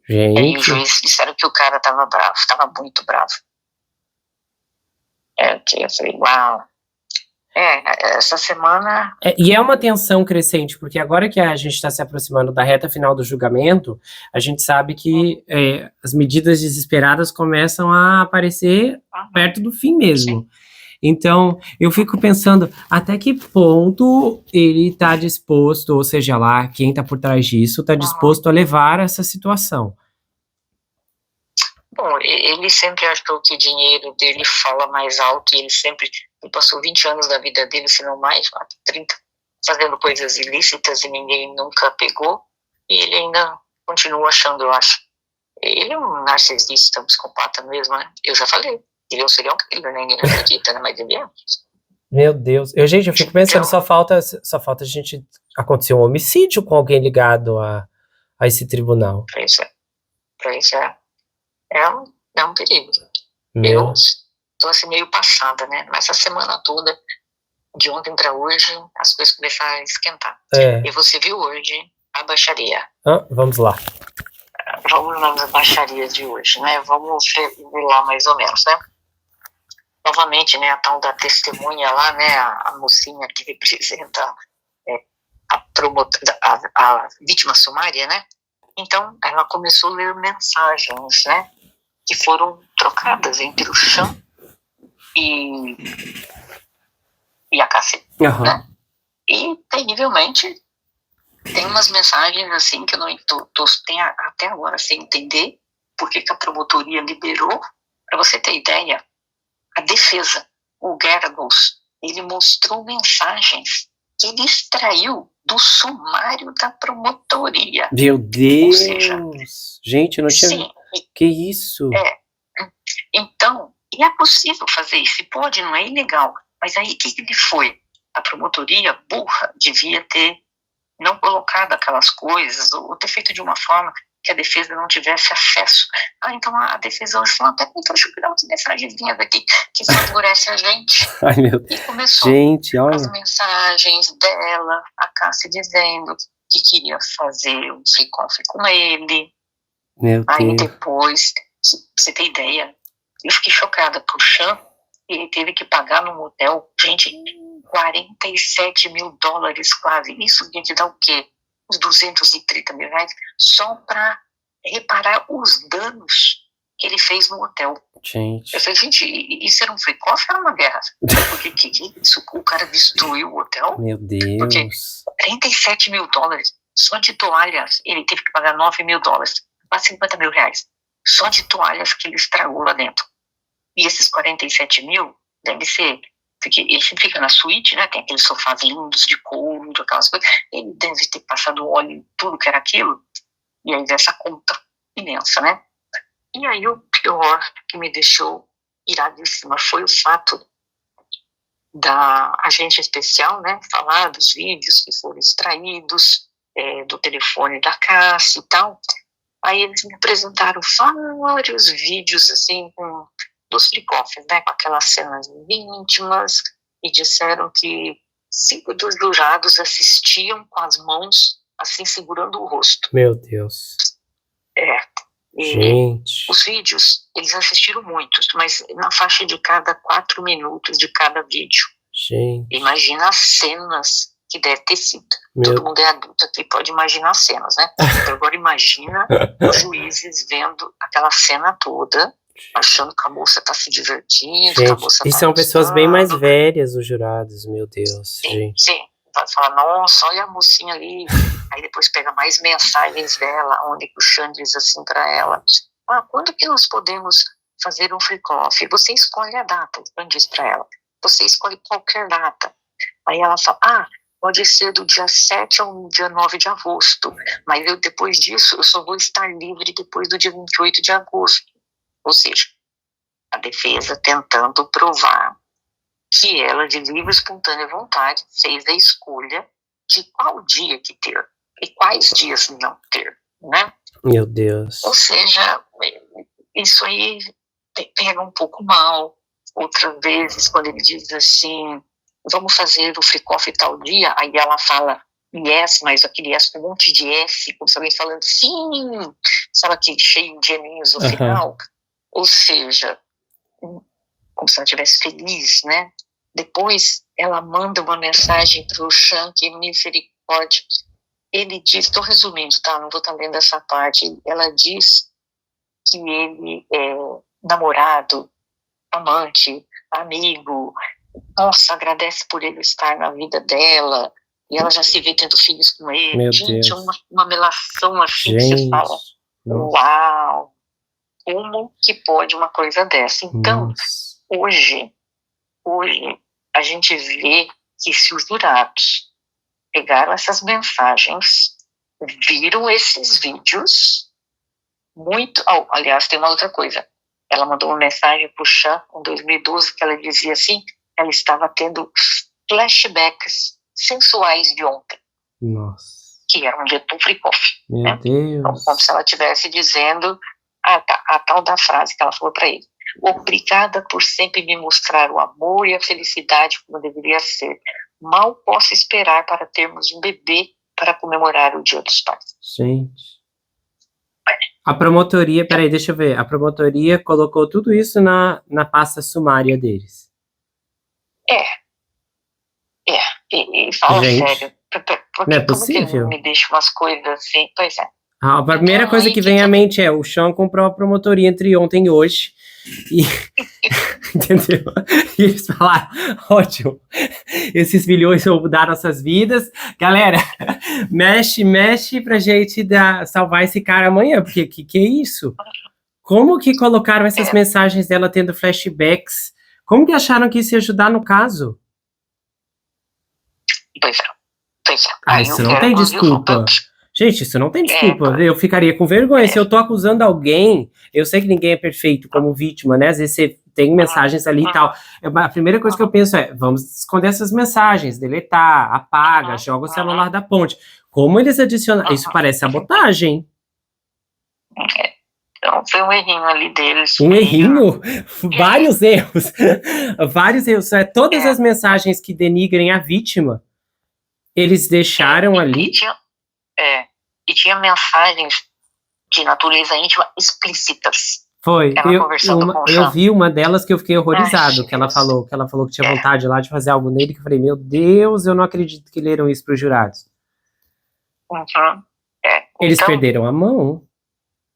Gente. E o juiz disseram que o cara tava bravo, tava muito bravo. Eu falei, uau. Essa semana... E é uma tensão crescente, porque agora que a gente está se aproximando da reta final do julgamento, a gente sabe que as medidas desesperadas começam a aparecer perto do fim mesmo. Sim. Então, eu fico pensando, até que ponto ele está disposto, ou seja lá, quem está por trás disso, está disposto a levar essa situação? Bom, ele sempre achou que o dinheiro dele fala mais alto, e ele passou 20 anos da vida dele, se não mais, 30, fazendo coisas ilícitas e ninguém nunca pegou, e ele ainda continua achando, eu acho. Ele é um narcisista, um psicopata mesmo, né? Eu já falei, ele é um serial killer, né? Ninguém acredita, né? Mas ele é. Meu Deus. Gente, eu fico pensando, só falta a gente... Aconteceu um homicídio com alguém ligado a esse tribunal. Pois é. É um perigo. Eu tô assim meio passada, né? Mas essa semana toda, de ontem para hoje, as coisas começaram a esquentar. E você viu hoje a baixaria. Vamos lá. Vamos na baixaria de hoje, né? Vamos ver lá mais ou menos, né? Novamente, né? A tal da testemunha lá, né? A mocinha que representa a vítima sumária, né? Então, ela começou a ler mensagens, né? Que foram trocadas entre o Chan e a Cassie, né? E, terrivelmente, tem umas mensagens assim que eu não tô até agora sem entender por que a promotoria liberou. Para você ter ideia, a defesa, o Geragos, ele mostrou mensagens que ele extraiu do sumário da promotoria. Meu Deus! Ou seja, gente, eu não tinha... Sim, Que isso? Então, e é possível fazer isso, e pode, não é ilegal. Mas aí, o que ele foi? A promotoria burra devia ter não colocado aquelas coisas, ou ter feito de uma forma que a defesa não tivesse acesso. Então a defesa hoje falou, até então deixa eu pegar umas mensagenzinhas aqui que favorece a gente. Ai, meu Deus. E começou Gente, olha. as mensagens dela, a Cássia dizendo que queria fazer um free-conf com ele. Meu Aí Deus. depois, pra você ter ideia, eu fiquei chocada com o Sean, ele teve que pagar no motel, gente, $47 mil quase. Isso ia te dar o quê? Uns 230 mil reais, só para reparar os danos que ele fez no hotel. Gente. Eu falei, gente, isso era um free-off ou era uma guerra? Porque que isso? O cara destruiu o hotel? Meu Deus. Porque $47 mil, só de toalhas, ele teve que pagar $9 mil, quase 50 mil reais. Só de toalhas que ele estragou lá dentro. E esses 47 mil, deve ser, porque ele fica na suíte, né, tem aqueles sofás lindos de couro, aquelas coisas, ele deve ter passado óleo em tudo que era aquilo, e aí essa conta imensa, né? E aí o pior que me deixou iradíssima foi o fato da agente especial, né, falar dos vídeos que foram extraídos do telefone da Cássia e tal. Aí eles me apresentaram vários vídeos, assim, dos free-coffs, né, com aquelas cenas íntimas, e disseram que 5 dos jurados assistiam com as mãos, assim, segurando o rosto. Meu Deus. Gente. Os vídeos, eles assistiram muitos, mas na faixa de cada 4 minutos de cada vídeo. Gente. Imagina as cenas que deve ter sido. Todo mundo é adulto aqui, pode imaginar as cenas, né? Então, agora imagina os juízes vendo aquela cena toda, achando que a moça está se divertindo, gente, que a moça e são pessoas bem mais velhas, os jurados, meu Deus. Sim, gente. sim. Vai falar, nossa, olha a mocinha ali. Aí depois pega mais mensagens dela, onde o Sean diz assim para ela, quando que nós podemos fazer um free-coff? Você escolhe a data, o Sean diz para ela. Você escolhe qualquer data. Aí ela fala, pode ser do dia 7 ao dia 9 de agosto, mas depois disso eu só vou estar livre depois do dia 28 de agosto. Ou seja, a defesa tentando provar que ela, de livre e espontânea vontade, fez a escolha de qual dia que ter e quais dias não ter, né? Meu Deus. Ou seja, isso aí pega um pouco mal. Outras vezes, quando ele diz assim, vamos fazer o free-coff tal dia, aí ela fala yes, mas aquele yes com um monte de S, como se alguém falando sim, sabe aquele cheio de aninhos no final? Ou seja, como se ela estivesse feliz, né? Depois ela manda uma mensagem para o Sean, que misericórdia. Ele diz, estou resumindo, tá? Não vou estar lendo essa parte. Ela diz que ele é namorado, amante, amigo. Nossa, agradece por ele estar na vida dela. E ela já se vê tendo filhos com ele. Meu gente, Deus. uma melação assim que você fala. Uau! Como que pode uma coisa dessa? Então, hoje a gente vê que se os jurados pegaram essas mensagens, viram esses vídeos, aliás, tem uma outra coisa. Ela mandou uma mensagem para o Sean em 2012 que ela dizia assim, ela estava tendo flashbacks sensuais de ontem. Nossa. Que era um dia do free-coff. Meu né? Deus. Então, como se ela estivesse dizendo a tal da frase que ela falou para ele. Obrigada por sempre me mostrar o amor e a felicidade como deveria ser. Mal posso esperar para termos um bebê para comemorar o Dia dos Pais. Gente. A promotoria, peraí, deixa eu ver. A promotoria colocou tudo isso na pasta sumária deles. E fala sério. Porque não é possível. Como que me deixa umas coisas assim? Pois é. A primeira coisa que vem à mente é o Sean comprou a promotoria entre ontem e hoje. E, entendeu? E eles falaram, ótimo, esses milhões vão mudar nossas vidas. Galera, mexe pra gente salvar esse cara amanhã, porque que é isso? Como que colocaram essas mensagens dela tendo flashbacks? Como que acharam que isso ia ajudar no caso? Pois é. Isso não tem desculpa. Gente, isso não tem desculpa. Eu ficaria com vergonha. Se eu tô acusando alguém, eu sei que ninguém é perfeito como vítima, né? Às vezes você tem mensagens ali e tal. A primeira coisa que eu penso é, vamos esconder essas mensagens, deletar, apaga, joga o celular da ponte. Como eles adicionam... Isso parece sabotagem. Então, foi um errinho ali deles. Um errinho? Vários erros. Vários erros. Todas as mensagens que denigrem a vítima, eles deixaram ali... E tinha mensagens de natureza íntima explícitas. Foi. Eu vi uma delas que eu fiquei horrorizado, que ela falou que tinha vontade lá de fazer algo nele, que eu falei, meu Deus, eu não acredito que leram isso para os jurados. Eles então, perderam a mão.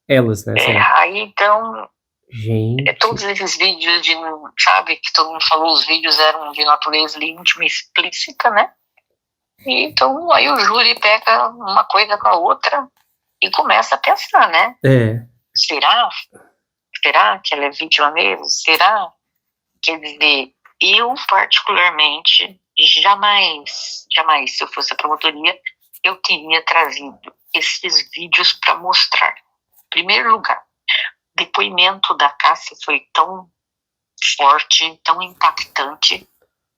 Elas, né? Aí então, gente, todos esses vídeos de, sabe, que todo mundo falou, os vídeos eram de natureza íntima explícita, né? E então, aí o júri pega uma coisa com a outra e começa a pensar, né? Será que ela é vítima mesmo? Será? Quer dizer, eu particularmente, jamais, se eu fosse a promotoria, eu teria trazido esses vídeos para mostrar. Em primeiro lugar, o depoimento da Cássia foi tão forte, tão impactante,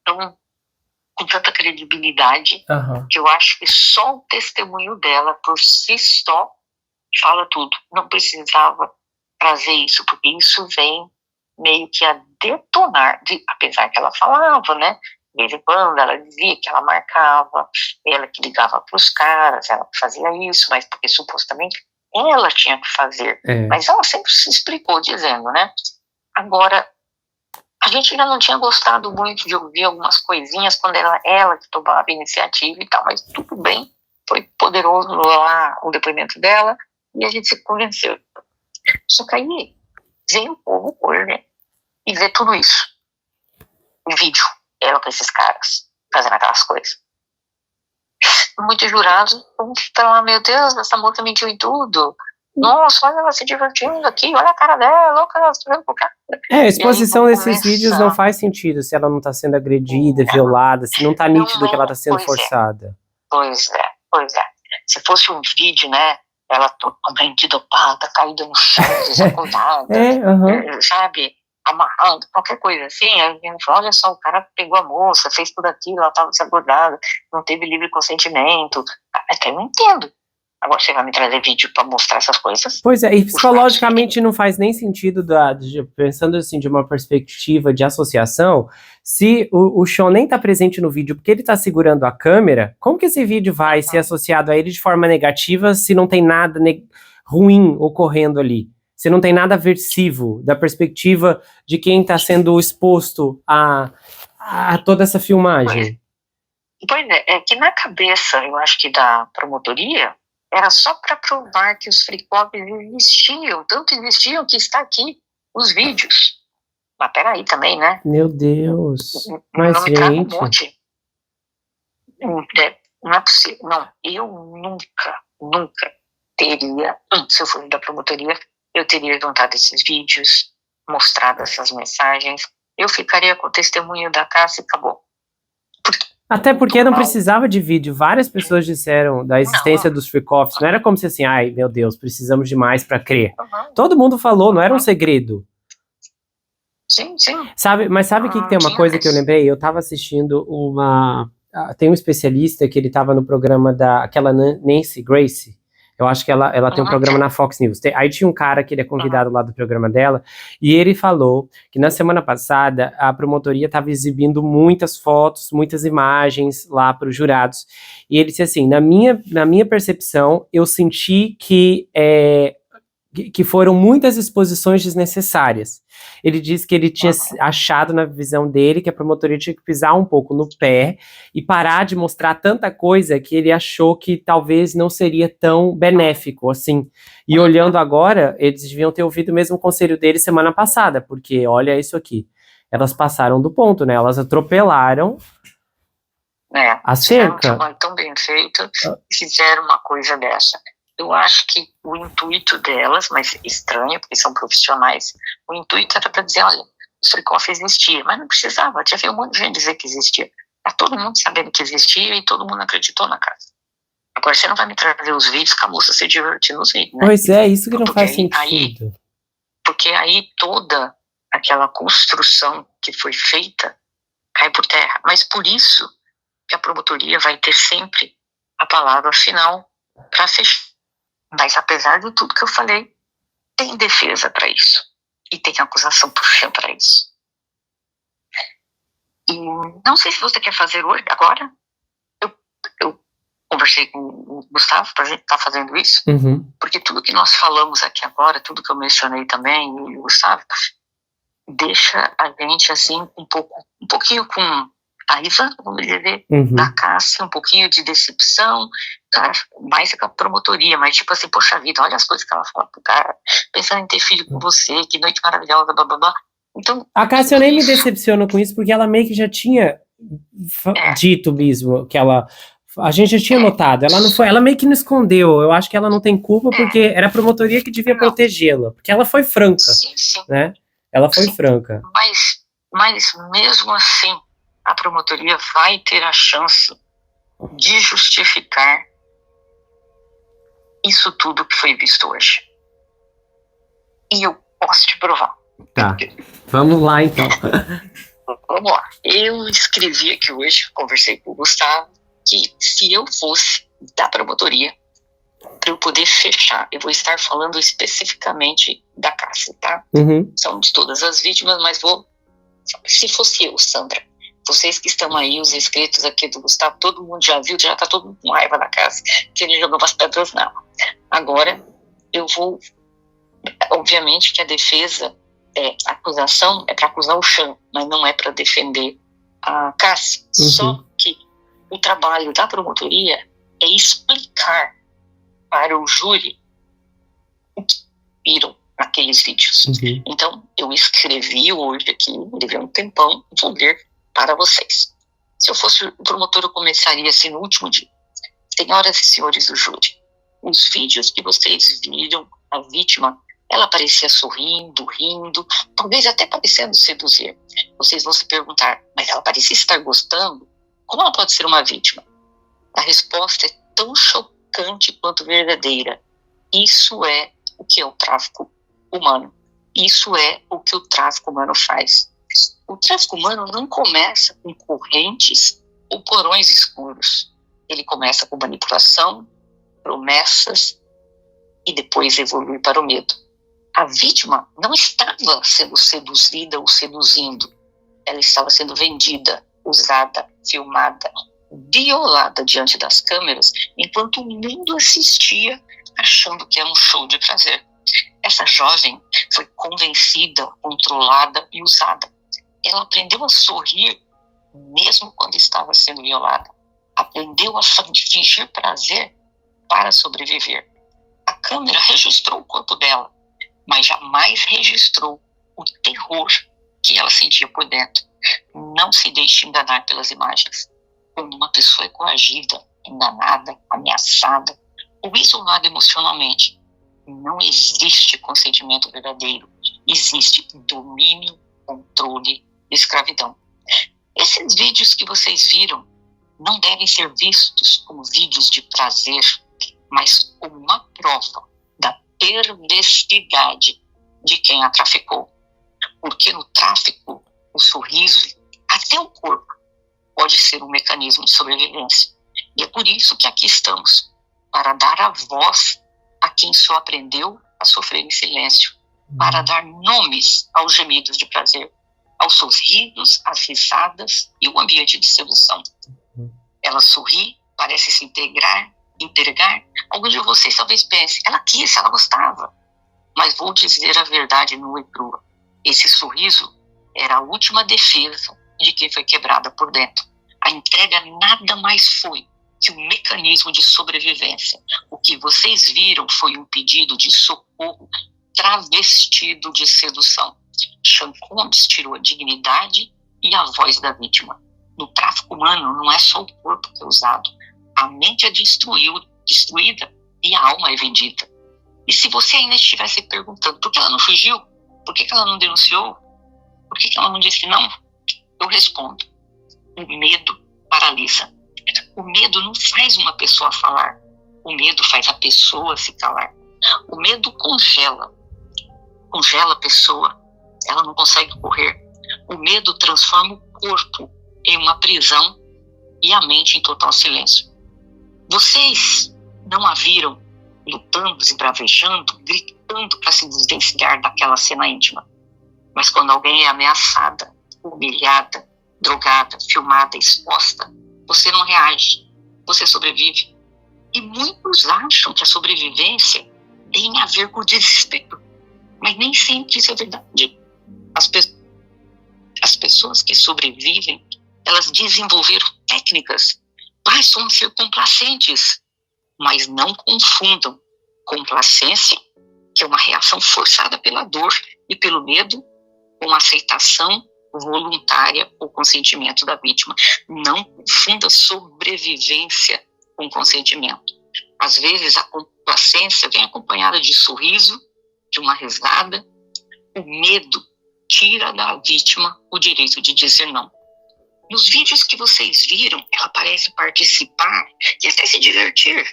com tanta credibilidade, que eu acho que só o testemunho dela, por si só, fala tudo. Não precisava trazer isso, porque isso vem meio que a detonar, apesar que ela falava, né? De vez em quando ela dizia que ela marcava, ela que ligava para os caras, ela fazia isso, mas porque supostamente ela tinha que fazer. Mas ela sempre se explicou dizendo, né? Agora, a gente ainda não tinha gostado muito de ouvir algumas coisinhas quando era ela que tomava a iniciativa e tal, mas tudo bem, foi poderoso lá o depoimento dela e a gente se convenceu. Só que aí veio o povo hoje e ver tudo isso. O vídeo, ela com esses caras, fazendo aquelas coisas. Muitos jurados vão falar, meu Deus, essa moça mentiu em tudo. Nossa, olha ela se divertindo aqui, olha a cara dela, olha o que ela está fazendo pro cara. A exposição desses vídeos não faz sentido se ela não está sendo agredida, violada, se não está nítido que ela está sendo forçada. Pois é. Se fosse um vídeo, né, ela totalmente dopada, caída no chão, desacordada, sabe, amarrando, qualquer coisa assim, a gente fala, olha só, o cara pegou a moça, fez tudo aquilo, ela estava desacordada, não teve livre consentimento, até eu entendo. Agora você vai me trazer vídeo pra mostrar essas coisas? Pois é, e psicologicamente não faz nem sentido, pensando assim, de uma perspectiva de associação, se o Sean nem tá presente no vídeo porque ele tá segurando a câmera, como que esse vídeo vai ser associado a ele de forma negativa se não tem nada ruim ocorrendo ali? Se não tem nada aversivo da perspectiva de quem tá sendo exposto a toda essa filmagem? Pois é que na cabeça, eu acho que da promotoria, era só para provar que os freak-ops existiam, tanto existiam que está aqui os vídeos. Mas peraí também, né? Meu Deus. Mas, não me traga um monte. Não é possível. Não, eu nunca teria, se eu fosse da promotoria, eu teria juntado esses vídeos, mostrado essas mensagens, eu ficaria com o testemunho da Cássia e acabou. Até porque não precisava de vídeo. Várias pessoas disseram da existência dos freak-offs. Não era como se assim, ai, meu Deus, precisamos de mais pra crer. Todo mundo falou, não era um segredo. Sim. Mas sabe que tem uma coisa que eu lembrei? Eu tava assistindo tem um especialista que ele tava no programa aquela Nancy Grace. Eu acho que ela tem um programa na Fox News. Aí tinha um cara que ele é convidado lá do programa dela, e ele falou que na semana passada a promotoria estava exibindo muitas fotos, muitas imagens lá para os jurados. E ele disse assim, na minha percepção, eu senti que foram muitas exposições desnecessárias. Ele disse que ele tinha achado na visão dele que a promotoria tinha que pisar um pouco no pé e parar de mostrar tanta coisa que ele achou que talvez não seria tão benéfico, assim. E olhando agora, eles deviam ter ouvido mesmo o conselho dele semana passada, porque olha isso aqui. Elas passaram do ponto, né? Elas atropelaram a cerca. Um trabalho tão bem feito e fizeram uma coisa dessa. Eu acho que o intuito delas, mas estranho, porque são profissionais, o intuito era para dizer, olha, o freak-off existia, mas não precisava, tinha um monte de gente dizer que existia. Tá todo mundo sabendo que existia e todo mundo acreditou na casa. Agora você não vai me trazer os vídeos que a moça se divertindo nos vídeos, né? Pois é, isso que não faz sentido. Porque aí toda aquela construção que foi feita cai por terra. Mas por isso que a promotoria vai ter sempre a palavra final para fechar. Mas apesar de tudo que eu falei, tem defesa para isso. E tem acusação puxando para isso. E não sei se você quer fazer hoje, agora. Eu conversei com o Gustavo para a gente estar fazendo isso. Porque tudo que nós falamos aqui agora, tudo que eu mencionei também, e o Gustavo, deixa a gente assim um pouquinho com raiva, vamos dizer, da Cássia, um pouquinho de decepção, cara, mais com a promotoria, mas tipo assim, poxa vida, olha as coisas que ela fala pro cara, pensando em ter filho com você, que noite maravilhosa, blá blá blá. Então, a Cássia eu nem me decepciono com isso, porque ela meio que já tinha dito mesmo, que a gente já tinha notado, ela meio que não escondeu, eu acho que ela não tem culpa, porque era a promotoria que devia protegê-la, porque ela foi franca, sim. né? Ela foi franca. Mas mesmo assim, a promotoria vai ter a chance de justificar isso tudo que foi visto hoje. E eu posso te provar. Tá, vamos lá então. Vamos lá. Eu escrevi aqui hoje, conversei com o Gustavo, que se eu fosse da promotoria, para eu poder fechar, eu vou estar falando especificamente da Cássia, tá? São de todas as vítimas, mas se fosse eu, Sandra, vocês que estão aí, os inscritos aqui do Gustavo, todo mundo já viu, já tá todo mundo com raiva da Cássia, que ele jogou as pedras nela. Agora, eu vou, obviamente que a defesa, a acusação é para acusar o Chan, mas não é para defender a Cássia. Só que o trabalho da promotoria é explicar para o júri o que viram naqueles vídeos. Então, eu escrevi hoje aqui, levei um tempão, vou ler para vocês. Se eu fosse o promotor, eu começaria assim no último dia. Senhoras e senhores do júri, os vídeos que vocês viram, a vítima, ela parecia sorrindo, rindo, talvez até parecendo seduzir. Vocês vão se perguntar, mas ela parecia estar gostando? Como ela pode ser uma vítima? A resposta é tão chocante quanto verdadeira. Isso é o que é o tráfico humano. Isso é o que o tráfico humano faz. O tráfico humano não começa com correntes ou porões escuros. Ele começa com manipulação, promessas e depois evolui para o medo. A vítima não estava sendo seduzida ou seduzindo. Ela estava sendo vendida, usada, filmada, violada diante das câmeras, enquanto o mundo assistia achando que era um show de prazer. Essa jovem foi convencida, controlada e usada. Ela aprendeu a sorrir mesmo quando estava sendo violada. Aprendeu a fingir prazer para sobreviver. A câmera registrou o corpo dela, mas jamais registrou o terror que ela sentia por dentro. Não se deixe enganar pelas imagens. Quando uma pessoa é coagida, enganada, ameaçada ou isolada emocionalmente, não existe consentimento verdadeiro. Existe domínio, controle e escravidão. Esses vídeos que vocês viram não devem ser vistos como vídeos de prazer, mas como uma prova da perversidade de quem a traficou. Porque no tráfico, o sorriso, até o corpo, pode ser um mecanismo de sobrevivência. E é por isso que aqui estamos, para dar a voz a quem só aprendeu a sofrer em silêncio, para dar nomes aos gemidos de prazer, aos sorrisos, às risadas e o ambiente de sedução. Ela sorri, parece se entregar. Alguns de vocês talvez pensem, ela quis, ela gostava. Mas vou dizer a verdade nua e crua. Esse sorriso era a última defesa de quem foi quebrada por dentro. A entrega nada mais foi que um mecanismo de sobrevivência. O que vocês viram foi um pedido de socorro travestido de sedução. Sean Combs tirou a dignidade e a voz da vítima. No tráfico humano não é só o corpo que é usado. A mente é destruída e a alma é vendida. E se você ainda estiver se perguntando por que ela não fugiu, por que ela não denunciou, por que ela não disse não, eu respondo: o medo paralisa. O medo não faz uma pessoa falar, O medo faz a pessoa se calar. O medo congela a pessoa. Ela não consegue correr. O medo transforma o corpo em uma prisão e a mente em total silêncio. Vocês não a viram lutando, esbravejando, gritando para se desvencilhar daquela cena íntima. Mas quando alguém é ameaçada, humilhada, drogada, filmada, exposta, você não reage, você sobrevive. E muitos acham que a sobrevivência tem a ver com o desespero, mas nem sempre isso é verdade. As pessoas que sobrevivem, elas desenvolveram técnicas, passam a ser complacentes, mas não confundam complacência, que é uma reação forçada pela dor e pelo medo, com aceitação voluntária ou consentimento da vítima. Não confunda sobrevivência com consentimento. Às vezes a complacência vem acompanhada de sorriso, de uma risada. O medo tira da vítima o direito de dizer não. Nos vídeos que vocês viram, ela parece participar e até se divertir.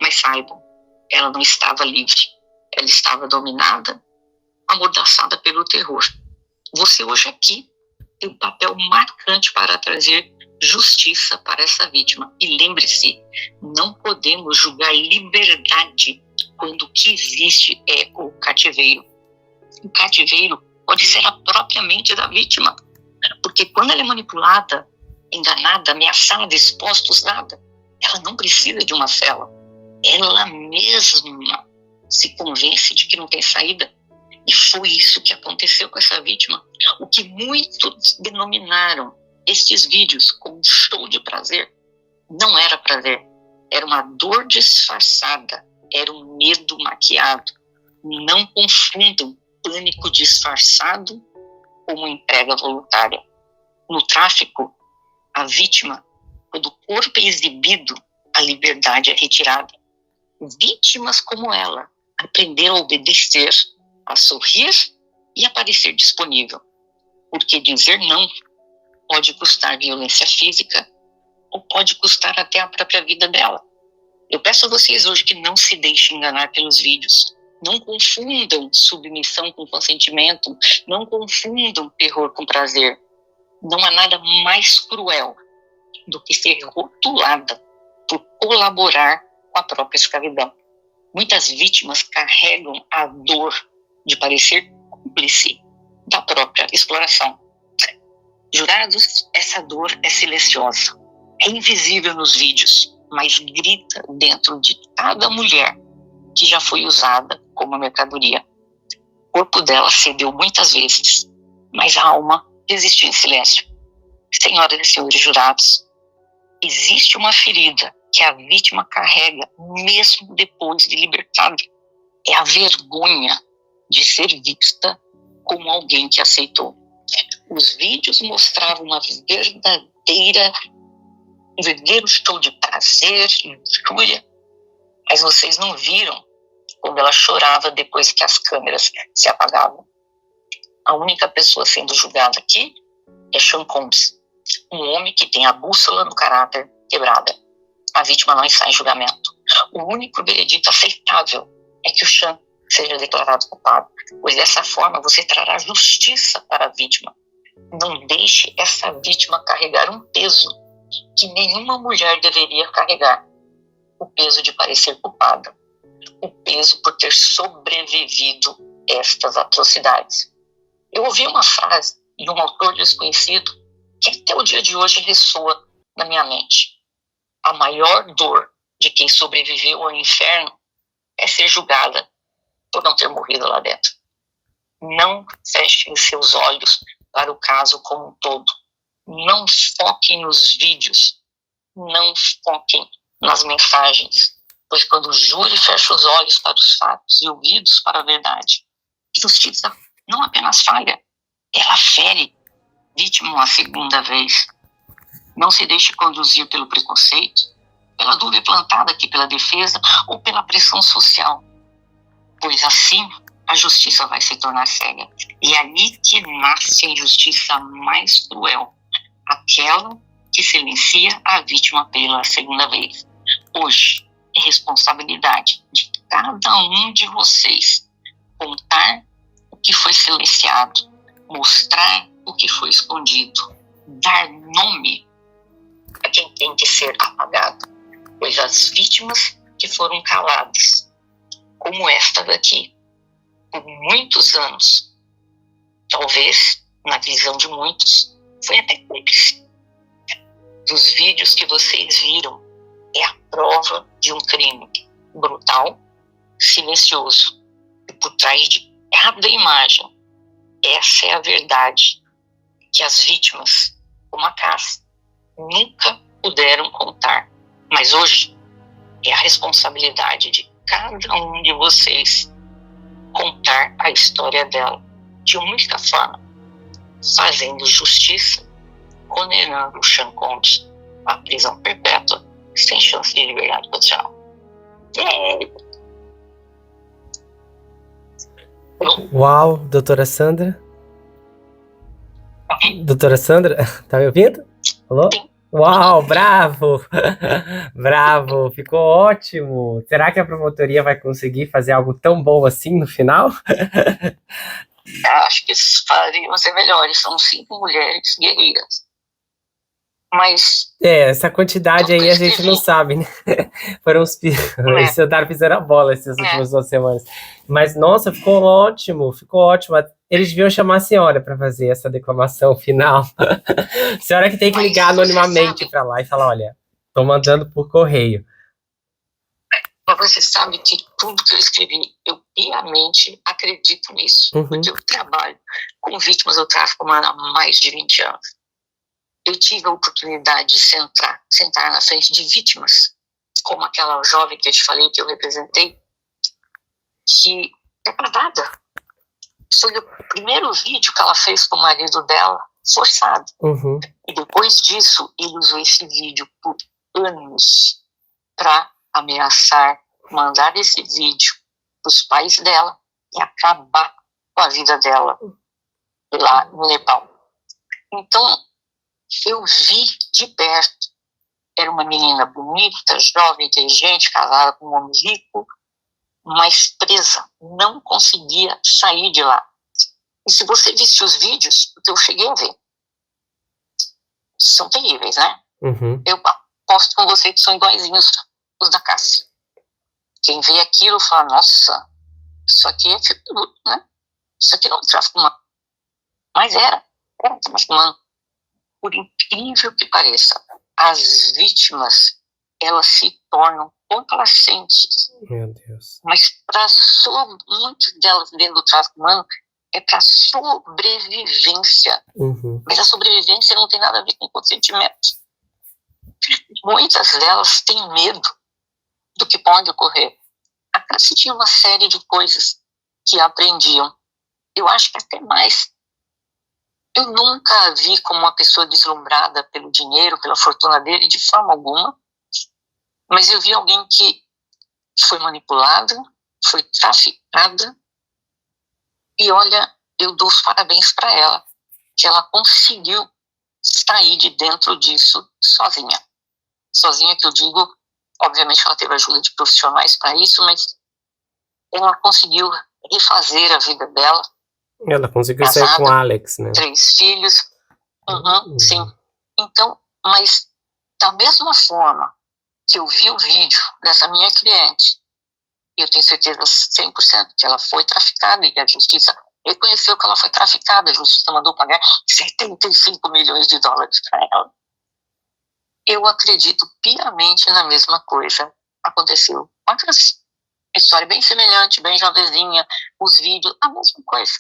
Mas saibam, ela não estava livre. Ela estava dominada, amordaçada pelo terror. Você hoje aqui tem um papel marcante para trazer justiça para essa vítima. E lembre-se, não podemos julgar liberdade quando o que existe é o cativeiro. O cativeiro pode ser a própria mente da vítima, porque quando ela é manipulada, enganada, ameaçada, exposta, usada, ela não precisa de uma cela. Ela mesma se convence de que não tem saída. E foi isso que aconteceu com essa vítima. O que muitos denominaram estes vídeos como um show de prazer, não era prazer. Era uma dor disfarçada, era um medo maquiado. Não confundam pânico disfarçado como entrega voluntária. No tráfico, a vítima, quando o corpo é exibido, a liberdade é retirada. Vítimas como ela aprenderam a obedecer, a sorrir e a parecer disponível. Porque dizer não pode custar violência física ou pode custar até a própria vida dela. Eu peço a vocês hoje que não se deixem enganar pelos vídeos. Não confundam submissão com consentimento. Não confundam terror com prazer. Não há nada mais cruel do que ser rotulada por colaborar com a própria escravidão. Muitas vítimas carregam a dor de parecer cúmplice da própria exploração. Jurados, essa dor é silenciosa, é invisível nos vídeos, mas grita dentro de cada mulher que já foi usada como mercadoria. O corpo dela cedeu muitas vezes, mas a alma resistiu em silêncio. Senhoras e senhores jurados, existe uma ferida que a vítima carrega mesmo depois de libertada. É a vergonha de ser vista como alguém que aceitou. Os vídeos mostravam um verdadeiro show de prazer e luxúria, mas vocês não viram quando ela chorava depois que as câmeras se apagavam. A única pessoa sendo julgada aqui é Sean Combs, um homem que tem a bússola do caráter quebrada. A vítima não está em julgamento. O único veredito aceitável é que o Sean seja declarado culpado, pois dessa forma você trará justiça para a vítima. Não deixe essa vítima carregar um peso que nenhuma mulher deveria carregar. O peso de parecer culpada. O peso por ter sobrevivido estas atrocidades. Eu ouvi uma frase de um autor desconhecido que até o dia de hoje ressoa na minha mente. A maior dor de quem sobreviveu ao inferno é ser julgada por não ter morrido lá dentro. Não fechem os seus olhos para o caso como um todo. Não foquem nos vídeos. Não foquem nas mensagens. Pois quando o júri fecha os olhos para os fatos e ouvidos para a verdade, justiça não apenas falha, ela fere vítima uma segunda vez. Não se deixe conduzir pelo preconceito, pela dúvida plantada aqui pela defesa ou pela pressão social, pois assim a justiça vai se tornar cega. E é aí que nasce a injustiça mais cruel, aquela que silencia a vítima pela segunda vez. Hoje, é responsabilidade de cada um de vocês contar o que foi silenciado, mostrar o que foi escondido, dar nome a quem tem que ser apagado, pois as vítimas que foram caladas, como esta daqui, por muitos anos, talvez, na visão de muitos, foi até cúmplice. Dos vídeos que vocês viram, é a prova de um crime brutal, silencioso. E por trás de cada imagem, essa é a verdade que as vítimas, como a Cássia, nunca puderam contar. Mas hoje é a responsabilidade de cada um de vocês contar a história dela de uma única forma, fazendo justiça, condenando o Sean Combs à prisão perpétua sem chance de liberdade condicional. Uau, doutora Sandra? Doutora Sandra, tá me ouvindo? Alô? Uau, bravo! Bravo, ficou ótimo! Será que a promotoria vai conseguir fazer algo tão bom assim no final? Acho que eles poderiam ser melhores, são 5 mulheres guerreiras. Mas... essa quantidade aí a gente não sabe, né? Foram os Eles tentaram pisar a bola essas últimas 2 semanas. Mas, nossa, ficou ótimo, ficou ótimo. Eles deviam chamar a senhora para fazer essa declamação final. A senhora que tem que ligar anonimamente para lá e falar, olha, tô mandando por correio. Mas você sabe que tudo que eu escrevi, eu piamente acredito nisso. Porque eu trabalho com vítimas do tráfico humano há mais de 20 anos. Eu tive a oportunidade de sentar na frente de vítimas, como aquela jovem que eu te falei que eu representei, que é casada. Foi o primeiro vídeo que ela fez com o marido dela, forçado. E depois disso, ele usou esse vídeo por anos para ameaçar, mandar esse vídeo para os pais dela e acabar com a vida dela lá no Nepal. Então, eu vi de perto. Era uma menina bonita, jovem, inteligente, casada com um homem rico, mas presa, não conseguia sair de lá. E se você visse os vídeos que eu cheguei a ver, são terríveis, né? Eu aposto com você que são iguaizinhos os da Cássia. Quem vê aquilo fala, nossa, isso aqui é filho, né? Isso aqui não é um tráfico humano. Mas era um tráfico humano. Por incrível que pareça, as vítimas, elas se tornam complacentes. Meu Deus. Mas muitas delas dentro do tráfico humano é para sobrevivência. Mas a sobrevivência não tem nada a ver com consentimento. Muitas delas têm medo do que pode ocorrer. A Cássia tinha uma série de coisas que aprendiam. Eu acho que até mais. Eu nunca a vi como uma pessoa deslumbrada pelo dinheiro, pela fortuna dele, de forma alguma. Mas eu vi alguém que foi manipulada, foi traficada. E olha, eu dou os parabéns para ela, que ela conseguiu sair de dentro disso sozinha. Sozinha que eu digo, obviamente ela teve ajuda de profissionais para isso, mas ela conseguiu refazer a vida dela. Ela conseguiu sair com o Alex, né? 3 filhos. Sim. Então, mas da mesma forma que eu vi o vídeo dessa minha cliente, e eu tenho certeza 100% que ela foi traficada e a justiça reconheceu que ela foi traficada, a justiça mandou pagar 75 milhões de dólares para ela. Eu acredito piamente na mesma coisa aconteceu com a Cássia. História bem semelhante, bem jovenzinha, os vídeos, a mesma coisa.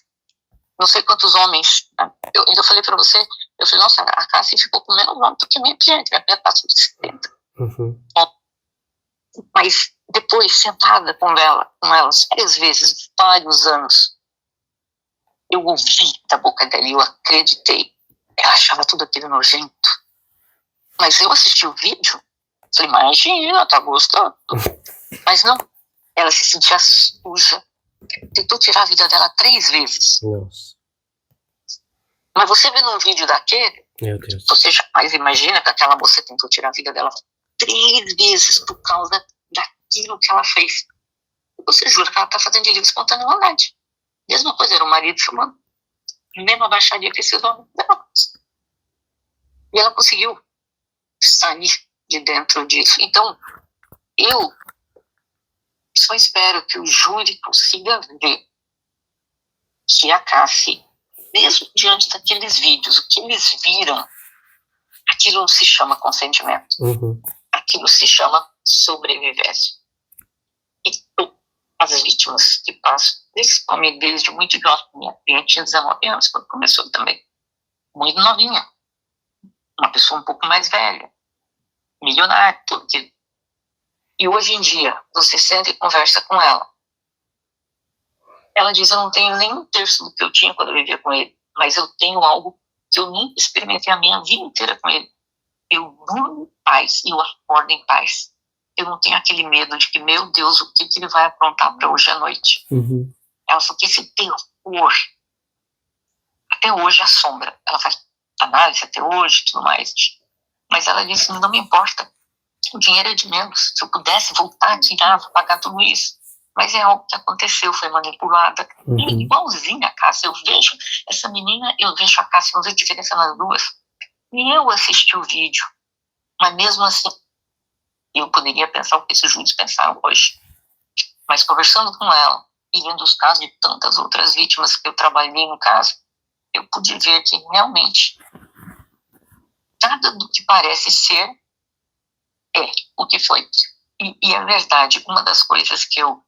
Não sei quantos homens. Eu ainda falei pra você, eu falei, nossa, a Cássia ficou com menos homem do que a minha cliente, a minha passa de 70. Mas depois, sentada com elas 3 vezes, vários anos, eu ouvi da boca dela e eu acreditei. Ela achava tudo aquilo nojento. Mas eu assisti o vídeo, falei, imagina, tá gostando. Mas não, ela se sentia suja. Tentou tirar a vida dela 3 vezes. Nossa. Mas você vê num vídeo daquele, meu Deus, você jamais imagina que aquela moça tentou tirar a vida dela 3 vezes por causa aquilo que ela fez. E você jura que ela está fazendo de livre espontânea vontade. Mesma coisa, era o marido filmando. Mesma baixaria que esses homens. E ela conseguiu sair de dentro disso. Então, eu só espero que o júri consiga ver que a Cassie, mesmo diante daqueles vídeos, o que eles viram, aquilo não se chama consentimento. Aquilo se chama sobrevivência. E as vítimas que passam, principalmente desde muito jovem, minha cliente tinha 19 anos, quando começou também, muito novinha, uma pessoa um pouco mais velha, milionária, tudo aquilo. E hoje em dia, você senta e conversa com ela. Ela diz, eu não tenho nem um terço do que eu tinha quando eu vivia com ele, mas eu tenho algo que eu nunca experimentei a minha vida inteira com ele. Eu durmo em paz e eu acordo em paz. Eu não tenho aquele medo de que, meu Deus, o que ele vai aprontar para hoje à noite. Ela falou que esse terror até hoje assombra. Ela faz análise até hoje e tudo mais. Mas ela disse, não me importa. O dinheiro é de menos. Se eu pudesse voltar, tirava, pagar tudo isso. Mas é algo que aconteceu, foi manipulada. E igualzinha a Cássia, eu vejo essa menina, eu vejo a Cássia, não vejo diferença nas duas. E eu assisti o vídeo, mas mesmo assim, eu poderia pensar o que esses juízes pensaram hoje. Mas conversando com ela, e vendo os casos de tantas outras vítimas que eu trabalhei no caso, eu pude ver que realmente nada do que parece ser é o que foi. E é verdade, uma das coisas que eu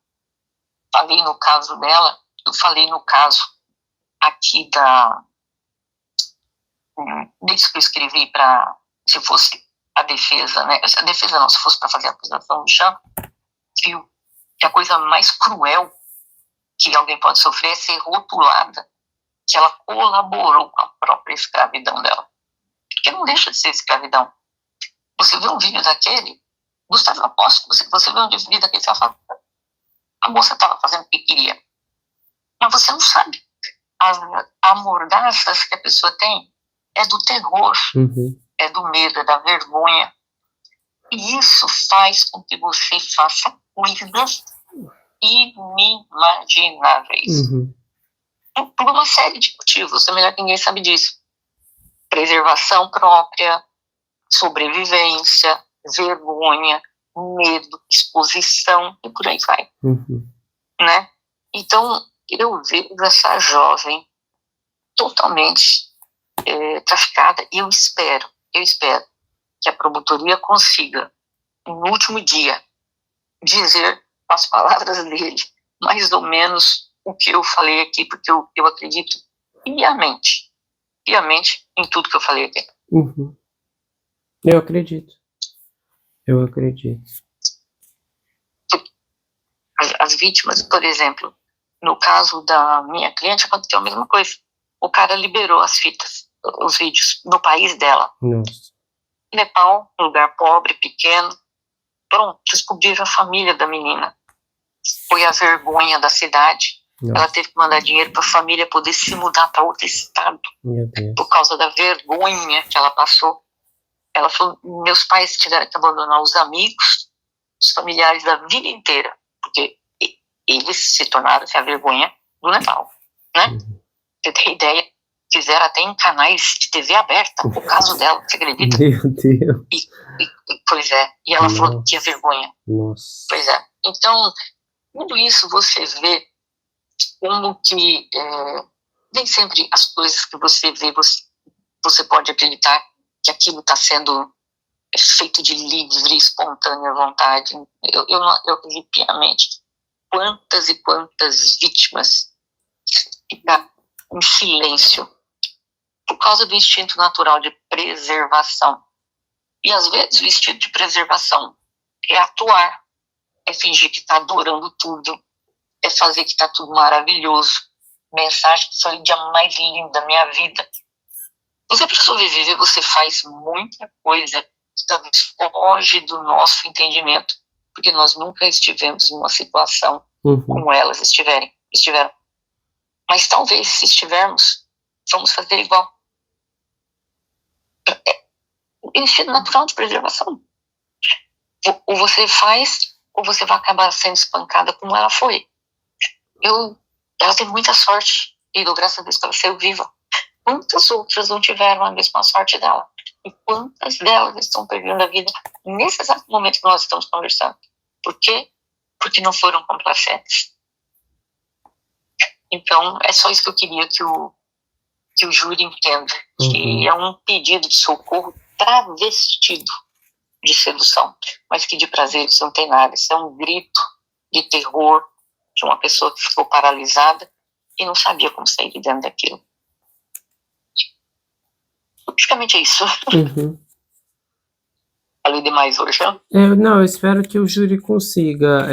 falei no caso dela, eu falei no caso aqui disso que eu escrevi para, se fosse a defesa, né? A defesa não, se fosse para fazer a acusação do chão, que a coisa mais cruel que alguém pode sofrer é ser rotulada que ela colaborou com a própria escravidão dela. Porque não deixa de ser escravidão. Você vê um vídeo daquele, Gustavo, eu aposto que você vê um vídeo daquele, você fala, a moça estava fazendo o que queria. Mas você não sabe. As mordaças que a pessoa tem é do terror, é do medo, é da vergonha. E isso faz com que você faça coisas inimagináveis. Por uma série de motivos, é melhor que ninguém sabe disso. Preservação própria, sobrevivência, vergonha, medo, exposição, e por aí vai. Né? Então, eu vejo essa jovem totalmente traficada, e eu espero que a promotoria consiga, no último dia, dizer com as palavras dele, mais ou menos o que eu falei aqui, porque eu acredito piamente em tudo que eu falei aqui. Eu acredito. As vítimas, por exemplo, no caso da minha cliente, aconteceu a mesma coisa. O cara liberou as fitas, os vídeos, no país dela. Nossa. Nepal, um lugar pobre, pequeno. Pronto, descobriram a família da menina. Foi a vergonha da cidade. Nossa. Ela teve que mandar dinheiro para a família poder se mudar para outro estado. Meu Deus. Por causa da vergonha que ela passou. Ela falou, meus pais tiveram que abandonar os amigos, os familiares da vida inteira, porque eles se tornaram a vergonha do Nepal, né? Você tem ideia, fizeram até em canais de TV aberta o caso dela, você acredita? Meu Deus. Pois é, e ela falou que é vergonha. Nossa. Pois é, então, tudo isso você vê como que nem sempre as coisas que você vê, você pode acreditar que aquilo está sendo feito de livre, espontânea vontade. Eu acredito piamente. Quantas e quantas vítimas ficam em silêncio por causa do instinto natural de preservação. E às vezes o instinto de preservação é atuar, é fingir que está adorando tudo, é fazer que está tudo maravilhoso. Mensagem que foi o dia mais lindo da minha vida. Você, para sobreviver, você faz muita coisa que talvez foge do nosso entendimento, porque nós nunca estivemos numa situação como elas estiveram. Mas talvez, se estivermos, vamos fazer igual. É instinto natural de preservação. Ou você faz, ou você vai acabar sendo espancada como ela foi. Ela teve muita sorte, e dou graças a Deus que ela saiu viva. Quantas outras não tiveram a mesma sorte dela? E quantas delas estão perdendo a vida nesse exato momento que nós estamos conversando? Por quê? Porque não foram complacentes. Então, é só isso que eu queria que o júri entenda, que é um pedido de socorro travestido de sedução, mas que de prazer isso não tem nada. Isso é um grito de terror de uma pessoa que ficou paralisada e não sabia como sair de dentro daquilo. Praticamente é isso. Falei demais hoje, né? Não, eu espero que o júri consiga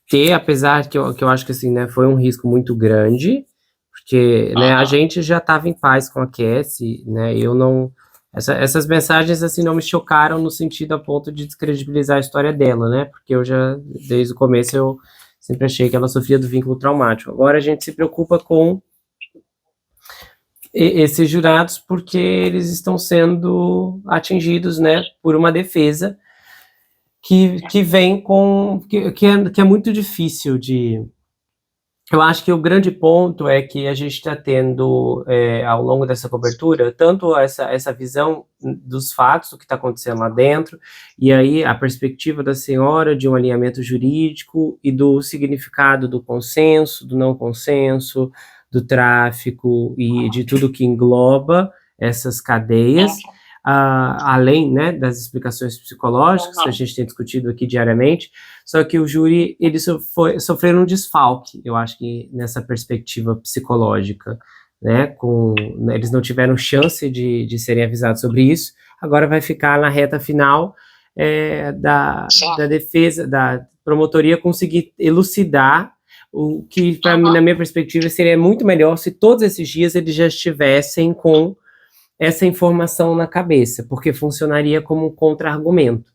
ter, apesar que eu acho que assim, né, foi um risco muito grande, porque né, a gente já estava em paz com a Cassie, né, eu não... Essas mensagens assim não me chocaram no sentido a ponto de descredibilizar a história dela, né, porque eu já, desde o começo, eu sempre achei que ela sofria do vínculo traumático. Agora a gente se preocupa com esses jurados porque eles estão sendo atingidos, né, por uma defesa que vem com... que é muito difícil de... Eu acho que o grande ponto é que a gente está tendo, ao longo dessa cobertura, tanto essa visão dos fatos, do que está acontecendo lá dentro, e aí a perspectiva da senhora de um alinhamento jurídico e do significado do consenso, do não consenso, do tráfico e de tudo que engloba essas cadeias, além, né, das explicações psicológicas que a gente tem discutido aqui diariamente. Só que o júri, eles sofreram um desfalque, eu acho que nessa perspectiva psicológica, né, eles não tiveram chance de serem avisados sobre isso. Agora vai ficar na reta final da defesa, da promotoria conseguir elucidar o que, na minha perspectiva, seria muito melhor se todos esses dias eles já estivessem com essa informação na cabeça, porque funcionaria como um contra-argumento.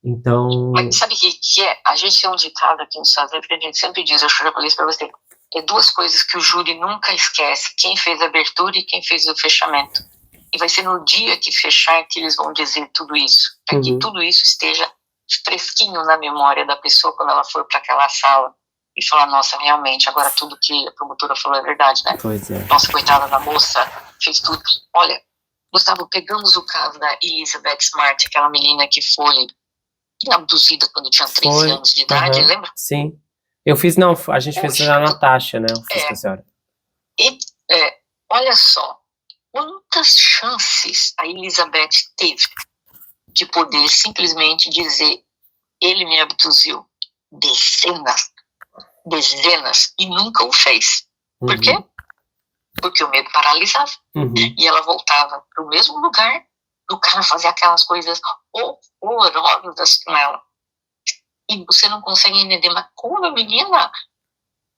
Então... Mas sabe o que é? A gente tem um ditado aqui nos Estados Unidos que a gente sempre diz, eu já falei isso para você, é duas coisas que o júri nunca esquece, quem fez a abertura e quem fez o fechamento. E vai ser no dia que fechar que eles vão dizer tudo isso, para que tudo isso esteja fresquinho na memória da pessoa quando ela for para aquela sala e falar, nossa, realmente, agora tudo que a promotora falou é verdade, né? Pois é. Nossa, coitada da moça, fez tudo. Olha, Gustavo, pegamos o caso da Elizabeth Smart, aquela menina que foi abduzida quando tinha 13 anos de idade, lembra? Sim. Eu fiz, não, a gente fez a Natasha, né? Eu fiz com a senhora. Olha só, quantas chances a Elizabeth teve de poder simplesmente dizer, ele me abduziu, dezenas, e nunca o fez. Por quê? Porque o medo paralisava. E ela voltava para o mesmo lugar, o cara fazia aquelas coisas horrorosas com ela. E você não consegue entender, mas como a menina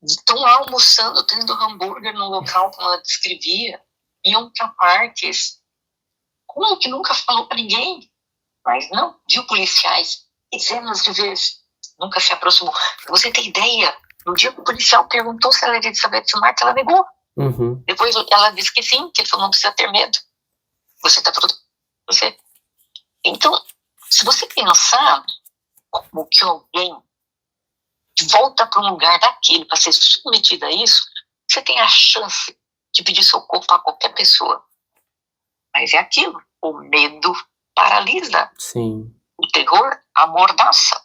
estão lá almoçando, tendo hambúrguer no local como ela descrevia, iam para parques, como que nunca falou para ninguém? Mas não, viu policiais dezenas de vezes, nunca se aproximou. Pra você ter ideia, no dia que o policial perguntou se ela era Elizabeth Smart, ela negou. Depois ela disse que sim, que ele falou, não precisa ter medo. Você está pronto. Então, se você pensar como que alguém volta para um lugar daquele para ser submetido a isso, você tem a chance de pedir socorro para qualquer pessoa. Mas é aquilo, o medo paralisa. Sim. O terror amordaça.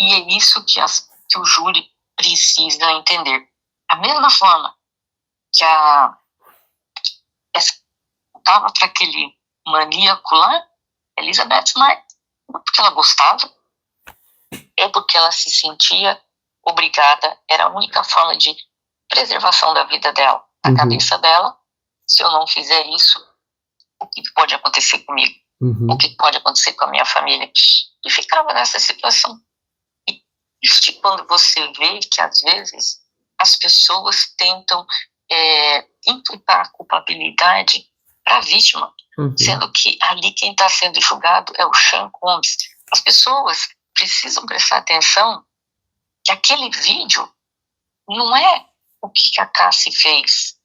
E é isso que o júri precisa entender. Da mesma forma que estava para aquele maníaco lá, Elizabeth Smart, não porque ela gostava, é porque ela se sentia obrigada, era a única forma de preservação da vida dela, da cabeça dela. Se eu não fizer isso, o que pode acontecer comigo? O que pode acontecer com a minha família? E ficava nessa situação. E isso quando você vê que às vezes as pessoas tentam imputar a culpabilidade para a vítima, sendo que ali quem está sendo julgado é o Sean Combs. As pessoas precisam prestar atenção que aquele vídeo não é o que a Cassie fez.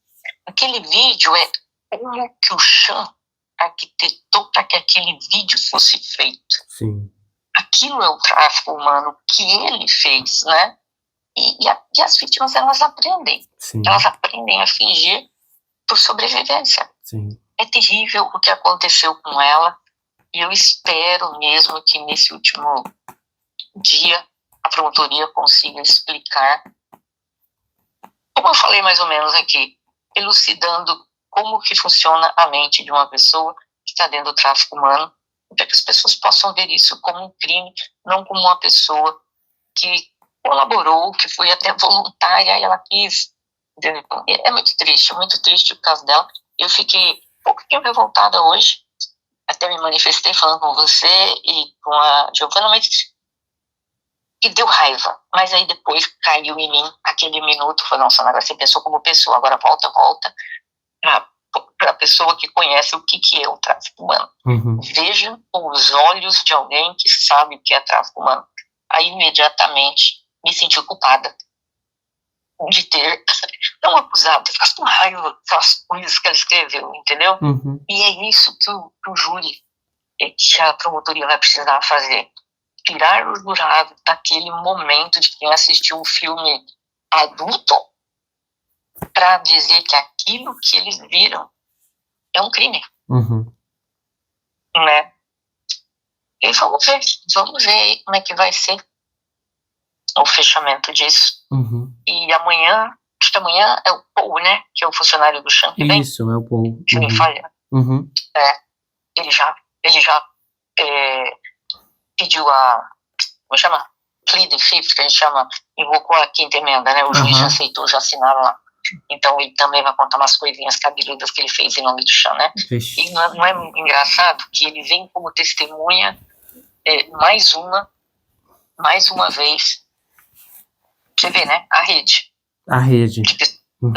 Aquele vídeo é como que o Sean arquitetou para que aquele vídeo fosse feito. Sim. aquilo é o tráfico humano que ele fez, né? E as vítimas, elas aprendem. Sim. Elas aprendem a fingir por sobrevivência. Sim. É terrível o que aconteceu com ela, e eu espero mesmo que nesse último dia a promotoria consiga explicar, como eu falei mais ou menos aqui, elucidando como que funciona a mente de uma pessoa que está dentro do tráfico humano, para que as pessoas possam ver isso como um crime, não como uma pessoa que colaborou, que foi até voluntária e ela quis. É muito triste o caso dela. Eu fiquei um pouquinho revoltada hoje, até me manifestei falando com você e com a Giovana, mas que deu raiva. Mas aí depois caiu em mim aquele minuto, falei, nossa, agora você pensou como pessoa, agora volta para a pessoa que conhece o que é o tráfico humano. Uhum. Veja com os olhos de alguém que sabe o que é tráfico humano. Aí imediatamente me senti culpada de ter não acusado, ficar com raiva das coisas que ela escreveu, entendeu? Uhum. E é isso que o júri, que a promotoria vai precisar fazer. Tirar o jurado daquele momento de quem assistiu o filme adulto para dizer que aquilo que eles viram é um crime. Uhum. Né? E vamos ver aí como é que vai ser o fechamento disso. Uhum. E amanhã, acho que amanhã é o Paul, né? Que é o funcionário do Chan que vem. Isso, é o Paul. Se me falha. Uhum. Ele já pediu a, como chama? Plea the fifth, que a gente chama, invocou a quinta emenda, né? O juiz já aceitou, já assinaram lá. Então ele também vai contar umas coisinhas cabeludas que ele fez em nome do Chan, né? Vixe. E não é engraçado que ele vem como testemunha mais uma vez. Você vê, né? A rede. Uhum.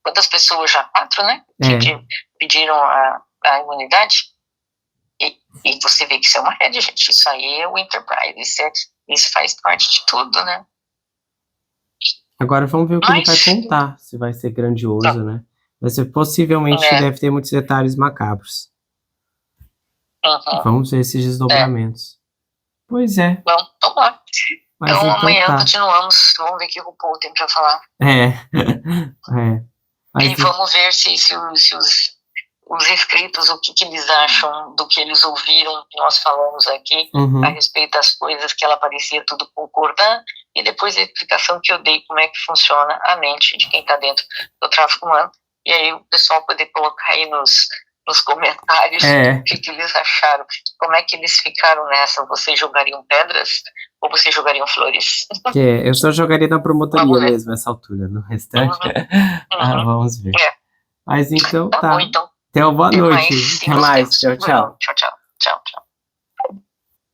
Quantas pessoas já? 4, né? Que pediram a imunidade. E você vê que isso é uma rede, gente. Isso aí é o Enterprise. Isso faz parte de tudo, né? Agora vamos ver o que ele vai contar. Se vai ser grandioso, né? Mas possivelmente deve ter muitos detalhes macabros. Uhum. Vamos ver esses desdobramentos. Pois é. Vamos lá. Mas então amanhã tá. continuamos. Vamos ver o que o Paul tem pra falar. Mas e vamos ver se os inscritos, o que eles acham do que eles ouviram, que nós falamos aqui, a respeito das coisas que ela parecia tudo concordar, e depois a explicação que eu dei como é que funciona a mente de quem está dentro do tráfico humano. E aí o pessoal poder colocar aí nos comentários o que eles acharam, como é que eles ficaram nessa. Vocês jogariam pedras ou vocês jogariam flores? Eu só jogaria na promotoria mesmo, nessa altura. No restante, vamos ver. Mas então tá. Bom, então. Até uma boa noite. Até mais. Tchau. Tchau.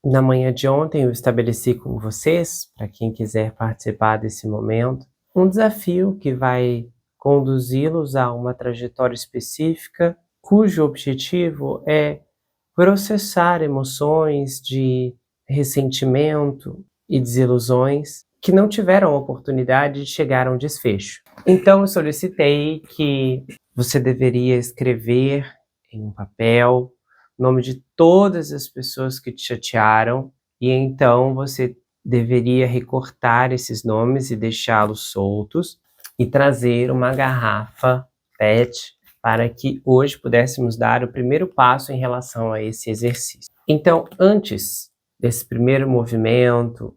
Na manhã de ontem eu estabeleci com vocês, para quem quiser participar desse momento, um desafio que vai conduzi-los a uma trajetória específica, cujo objetivo é processar emoções de ressentimento e desilusões que não tiveram a oportunidade de chegar a um desfecho. Então eu solicitei que você deveria escrever em um papel o nome de todas as pessoas que te chatearam, e então você deveria recortar esses nomes e deixá-los soltos e trazer uma garrafa PET para que hoje pudéssemos dar o primeiro passo em relação a esse exercício. Então, antes desse primeiro movimento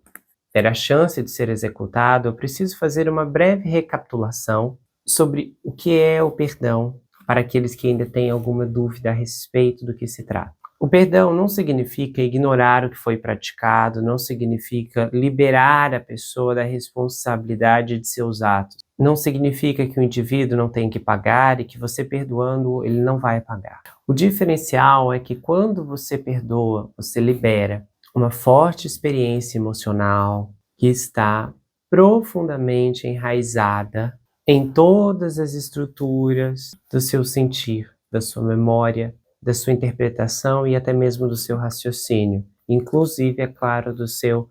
ter a chance de ser executado, eu preciso fazer uma breve recapitulação sobre o que é o perdão, para aqueles que ainda têm alguma dúvida a respeito do que se trata. O perdão não significa ignorar o que foi praticado, não significa liberar a pessoa da responsabilidade de seus atos. Não significa que o indivíduo não tem que pagar e que você perdoando ele não vai pagar. O diferencial é que quando você perdoa, você libera uma forte experiência emocional que está profundamente enraizada em todas as estruturas do seu sentir, da sua memória, da sua interpretação e até mesmo do seu raciocínio, inclusive, é claro, do seu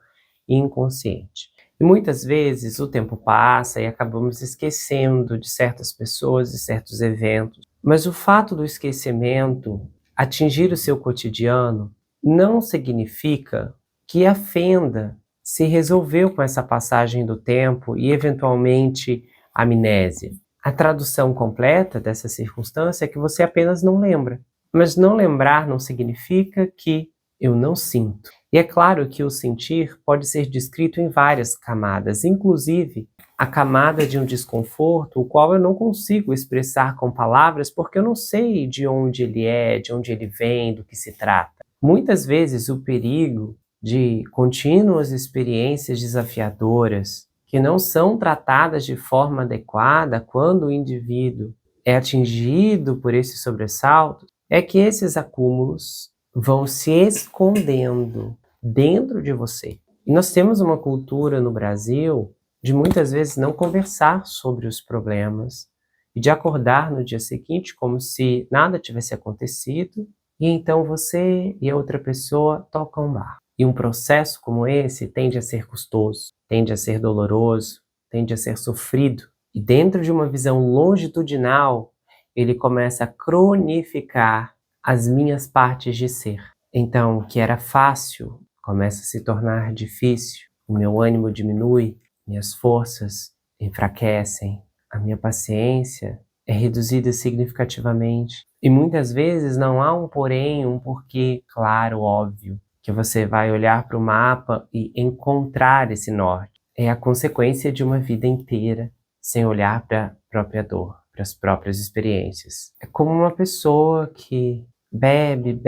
inconsciente. E muitas vezes o tempo passa e acabamos esquecendo de certas pessoas e certos eventos, mas o fato do esquecimento atingir o seu cotidiano não significa que a fenda se resolveu com essa passagem do tempo e, eventualmente, amnésia. A tradução completa dessa circunstância é que você apenas não lembra. Mas não lembrar não significa que eu não sinto. E é claro que o sentir pode ser descrito em várias camadas, inclusive a camada de um desconforto, o qual eu não consigo expressar com palavras porque eu não sei de onde ele é, de onde ele vem, do que se trata. Muitas vezes o perigo de contínuas experiências desafiadoras que não são tratadas de forma adequada quando o indivíduo é atingido por esse sobressalto é que esses acúmulos vão se escondendo dentro de você. E nós temos uma cultura no Brasil de muitas vezes não conversar sobre os problemas e de acordar no dia seguinte como se nada tivesse acontecido e então você e a outra pessoa tocam barco. E um processo como esse tende a ser custoso, tende a ser doloroso, tende a ser sofrido. E dentro de uma visão longitudinal, ele começa a cronificar as minhas partes de ser. Então, o que era fácil começa a se tornar difícil, o meu ânimo diminui, minhas forças enfraquecem, a minha paciência é reduzida significativamente. E muitas vezes não há um porém, um porquê claro, óbvio, que você vai olhar para o mapa e encontrar esse norte. É a consequência de uma vida inteira sem olhar para a própria dor, para as próprias experiências. É como uma pessoa que bebe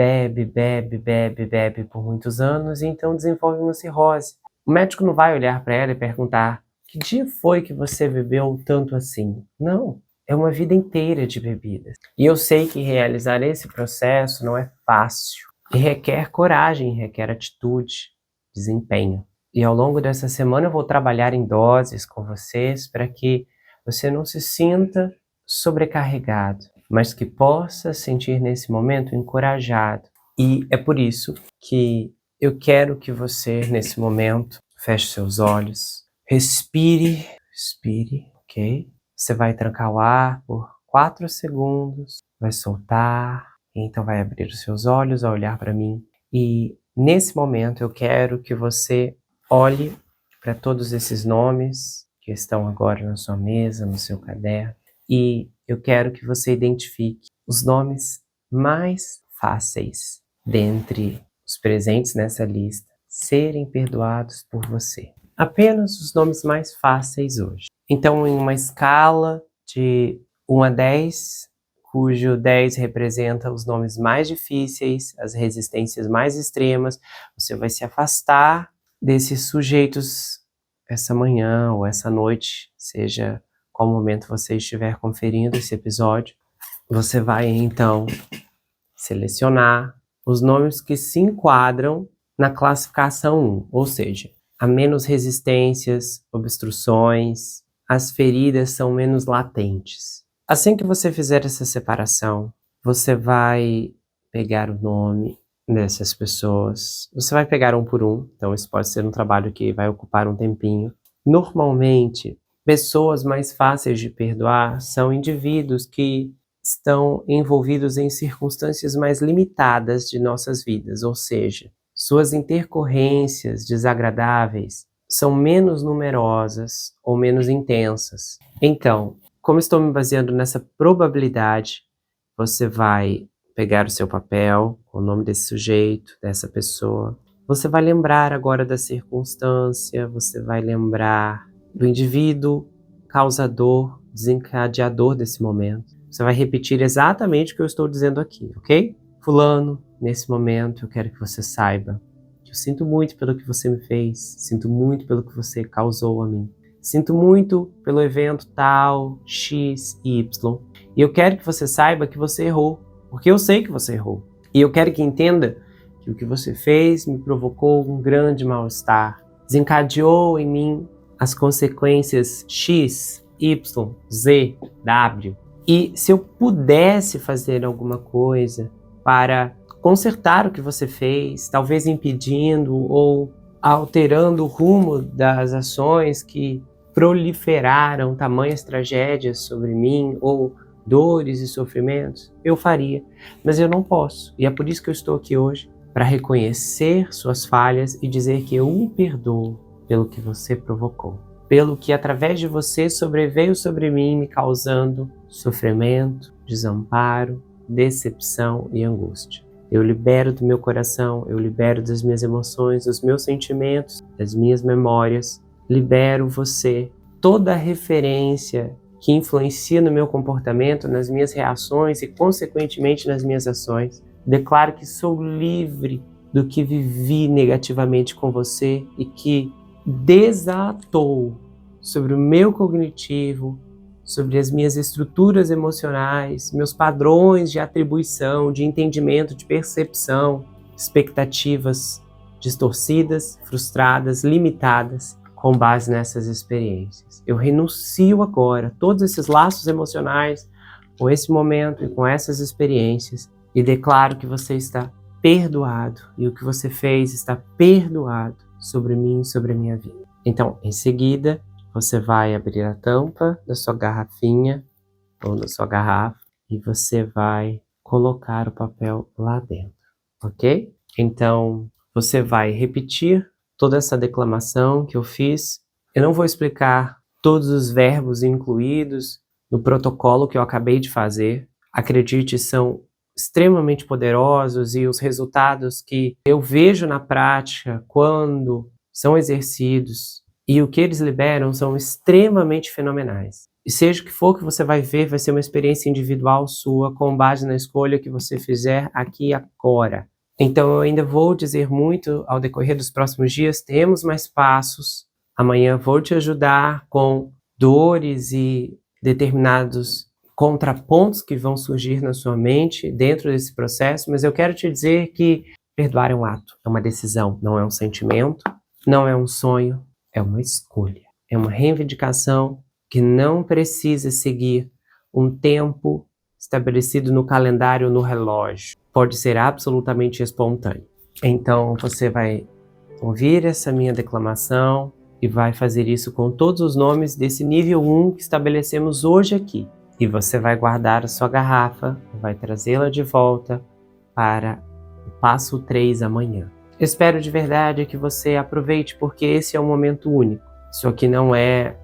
por muitos anos e então desenvolve uma cirrose. O médico não vai olhar para ela e perguntar: que dia foi que você bebeu tanto assim? Não, é uma vida inteira de bebidas. E eu sei que realizar esse processo não é fácil. E requer coragem, requer atitude, desempenho. E ao longo dessa semana eu vou trabalhar em doses com vocês para que você não se sinta sobrecarregado, mas que possa sentir nesse momento encorajado. E é por isso que eu quero que você, nesse momento, feche seus olhos, respire, ok? Você vai trancar o ar por 4 segundos, vai soltar, então vai abrir os seus olhos, vai olhar para mim. E nesse momento eu quero que você olhe para todos esses nomes que estão agora na sua mesa, no seu caderno, e eu quero que você identifique os nomes mais fáceis dentre os presentes nessa lista serem perdoados por você. Apenas os nomes mais fáceis hoje. Então, em uma escala de 1 a 10, cujo 10 representa os nomes mais difíceis, as resistências mais extremas, você vai se afastar desses sujeitos essa manhã ou essa noite, seja qual momento você estiver conferindo esse episódio. Você vai, então, selecionar os nomes que se enquadram na classificação 1, ou seja, há menos resistências, obstruções, as feridas são menos latentes. Assim que você fizer essa separação, você vai pegar o nome dessas pessoas. Você vai pegar um por um, então isso pode ser um trabalho que vai ocupar um tempinho. Normalmente, pessoas mais fáceis de perdoar são indivíduos que estão envolvidos em circunstâncias mais limitadas de nossas vidas, ou seja, suas intercorrências desagradáveis são menos numerosas ou menos intensas. Então, como estou me baseando nessa probabilidade, você vai pegar o seu papel, o nome desse sujeito, dessa pessoa. Você vai lembrar agora da circunstância, você vai lembrar do indivíduo causador, desencadeador desse momento. Você vai repetir exatamente o que eu estou dizendo aqui, ok? Fulano, nesse momento eu quero que você saiba que eu sinto muito pelo que você me fez, sinto muito pelo que você causou a mim. Sinto muito pelo evento tal, X e Y. E eu quero que você saiba que você errou, porque eu sei que você errou. E eu quero que entenda que o que você fez me provocou um grande mal-estar, desencadeou em mim as consequências X, Y, Z, W. E se eu pudesse fazer alguma coisa para consertar o que você fez, talvez impedindo ou alterando o rumo das ações que proliferaram tamanhas tragédias sobre mim ou dores e sofrimentos, eu faria. Mas eu não posso. E é por isso que eu estou aqui hoje, para reconhecer suas falhas e dizer que eu o perdoo pelo que você provocou, pelo que através de você sobreveio sobre mim, me causando sofrimento, desamparo, decepção e angústia. Eu libero do meu coração, eu libero das minhas emoções, dos meus sentimentos, das minhas memórias. Libero você, toda a referência que influencia no meu comportamento, nas minhas reações e, consequentemente, nas minhas ações. Declaro que sou livre do que vivi negativamente com você e que desatou sobre o meu cognitivo, sobre as minhas estruturas emocionais, meus padrões de atribuição, de entendimento, de percepção, expectativas distorcidas, frustradas, limitadas, com base nessas experiências. Eu renuncio agora a todos esses laços emocionais com esse momento e com essas experiências e declaro que você está perdoado e o que você fez está perdoado sobre mim e sobre a minha vida. Então, em seguida, você vai abrir a tampa da sua garrafinha ou da sua garrafa e você vai colocar o papel lá dentro, ok? Então, você vai repetir toda essa declamação que eu fiz. Eu não vou explicar todos os verbos incluídos no protocolo que eu acabei de fazer. Acredite, são extremamente poderosos e os resultados que eu vejo na prática quando são exercidos e o que eles liberam são extremamente fenomenais. E seja o que for que você vai ver, vai ser uma experiência individual sua com base na escolha que você fizer aqui e agora. Então eu ainda vou dizer muito ao decorrer dos próximos dias, temos mais passos. Amanhã vou te ajudar com dores e determinados contrapontos que vão surgir na sua mente dentro desse processo, mas eu quero te dizer que perdoar é um ato, é uma decisão, não é um sentimento, não é um sonho, é uma escolha. É uma reivindicação que não precisa seguir um tempo estabelecido no calendário ou no relógio. Pode ser absolutamente espontâneo. Então você vai ouvir essa minha declamação e vai fazer isso com todos os nomes desse nível 1 que estabelecemos hoje aqui. E você vai guardar a sua garrafa, vai trazê-la de volta para o passo 3 amanhã. Espero de verdade que você aproveite, porque esse é um momento único. Isso aqui não é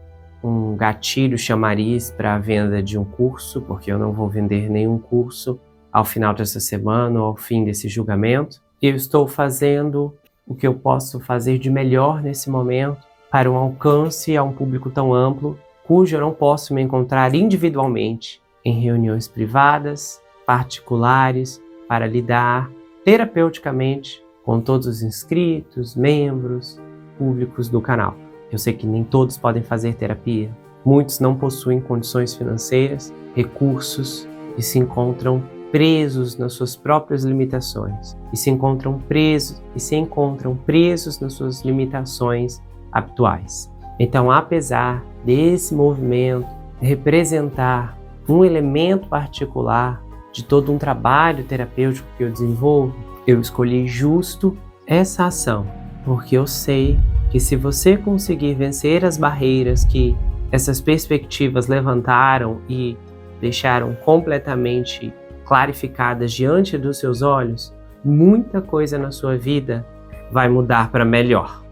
um gatilho chamariz para a venda de um curso, porque eu não vou vender nenhum curso ao final dessa semana ou ao fim desse julgamento. Eu estou fazendo o que eu posso fazer de melhor nesse momento para um alcance a um público tão amplo, cujo eu não posso me encontrar individualmente em reuniões privadas, particulares, para lidar terapeuticamente com todos os inscritos, membros, públicos do canal. Eu sei que nem todos podem fazer terapia, muitos não possuem condições financeiras, recursos e se encontram presos nas suas próprias limitações e se encontram presos nas suas limitações habituais. Então, apesar desse movimento representar um elemento particular de todo um trabalho terapêutico que eu desenvolvo, eu escolhi justo essa ação, porque eu sei que se você conseguir vencer as barreiras que essas perspectivas levantaram e deixaram completamente clarificadas diante dos seus olhos, muita coisa na sua vida vai mudar para melhor.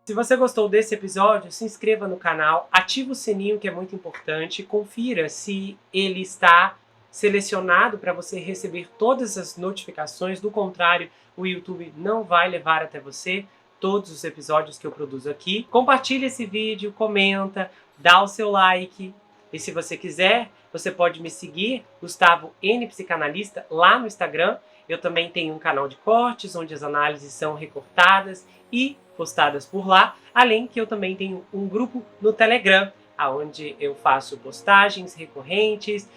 Se você gostou desse episódio, se inscreva no canal, ative o sininho que é muito importante, confira se ele está selecionado para você receber todas as notificações, do contrário, o YouTube não vai levar até você todos os episódios que eu produzo aqui. Compartilhe esse vídeo, comenta, dá o seu like e se você quiser, você pode me seguir, Gustavo N Psicanalista, lá no Instagram. Eu também tenho um canal de cortes, onde as análises são recortadas e postadas por lá, além que eu também tenho um grupo no Telegram, onde eu faço postagens recorrentes,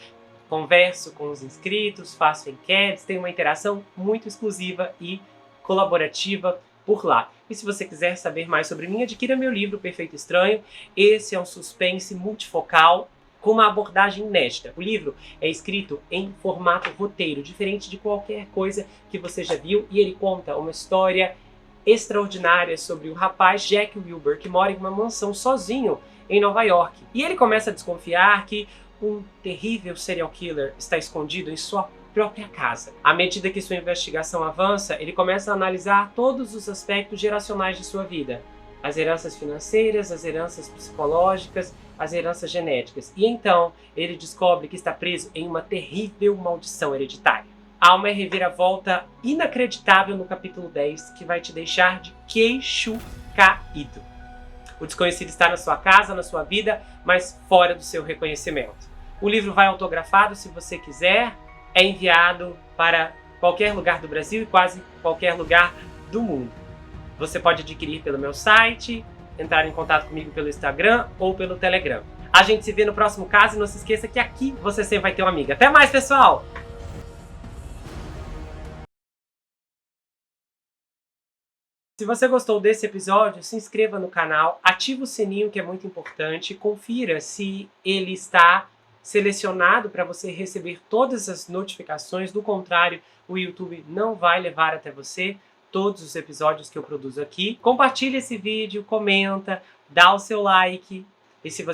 converso com os inscritos, faço enquetes, tenho uma interação muito exclusiva e colaborativa por lá. E se você quiser saber mais sobre mim, adquira meu livro Perfeito Estranho. Esse é um suspense multifocal com uma abordagem inédita. O livro é escrito em formato roteiro, diferente de qualquer coisa que você já viu, e ele conta uma história extraordinária sobre o rapaz Jack Wilbur, que mora em uma mansão sozinho em Nova York. E ele começa a desconfiar que um terrível serial killer está escondido em sua própria casa. À medida que sua investigação avança, ele começa a analisar todos os aspectos geracionais de sua vida. As heranças financeiras, as heranças psicológicas, as heranças genéticas. E então, ele descobre que está preso em uma terrível maldição hereditária. Há uma reviravolta inacreditável no capítulo 10 que vai te deixar de queixo caído. O desconhecido está na sua casa, na sua vida, mas fora do seu reconhecimento. O livro vai autografado, se você quiser, é enviado para qualquer lugar do Brasil e quase qualquer lugar do mundo. Você pode adquirir pelo meu site, entrar em contato comigo pelo Instagram ou pelo Telegram. A gente se vê no próximo caso e não se esqueça que aqui você sempre vai ter uma amiga. Até mais, pessoal! Se você gostou desse episódio, se inscreva no canal, ative o sininho que é muito importante, confira se ele está selecionado para você receber todas as notificações, do contrário, o YouTube não vai levar até você todos os episódios que eu produzo aqui. Compartilhe esse vídeo, comenta, dá o seu like, e se você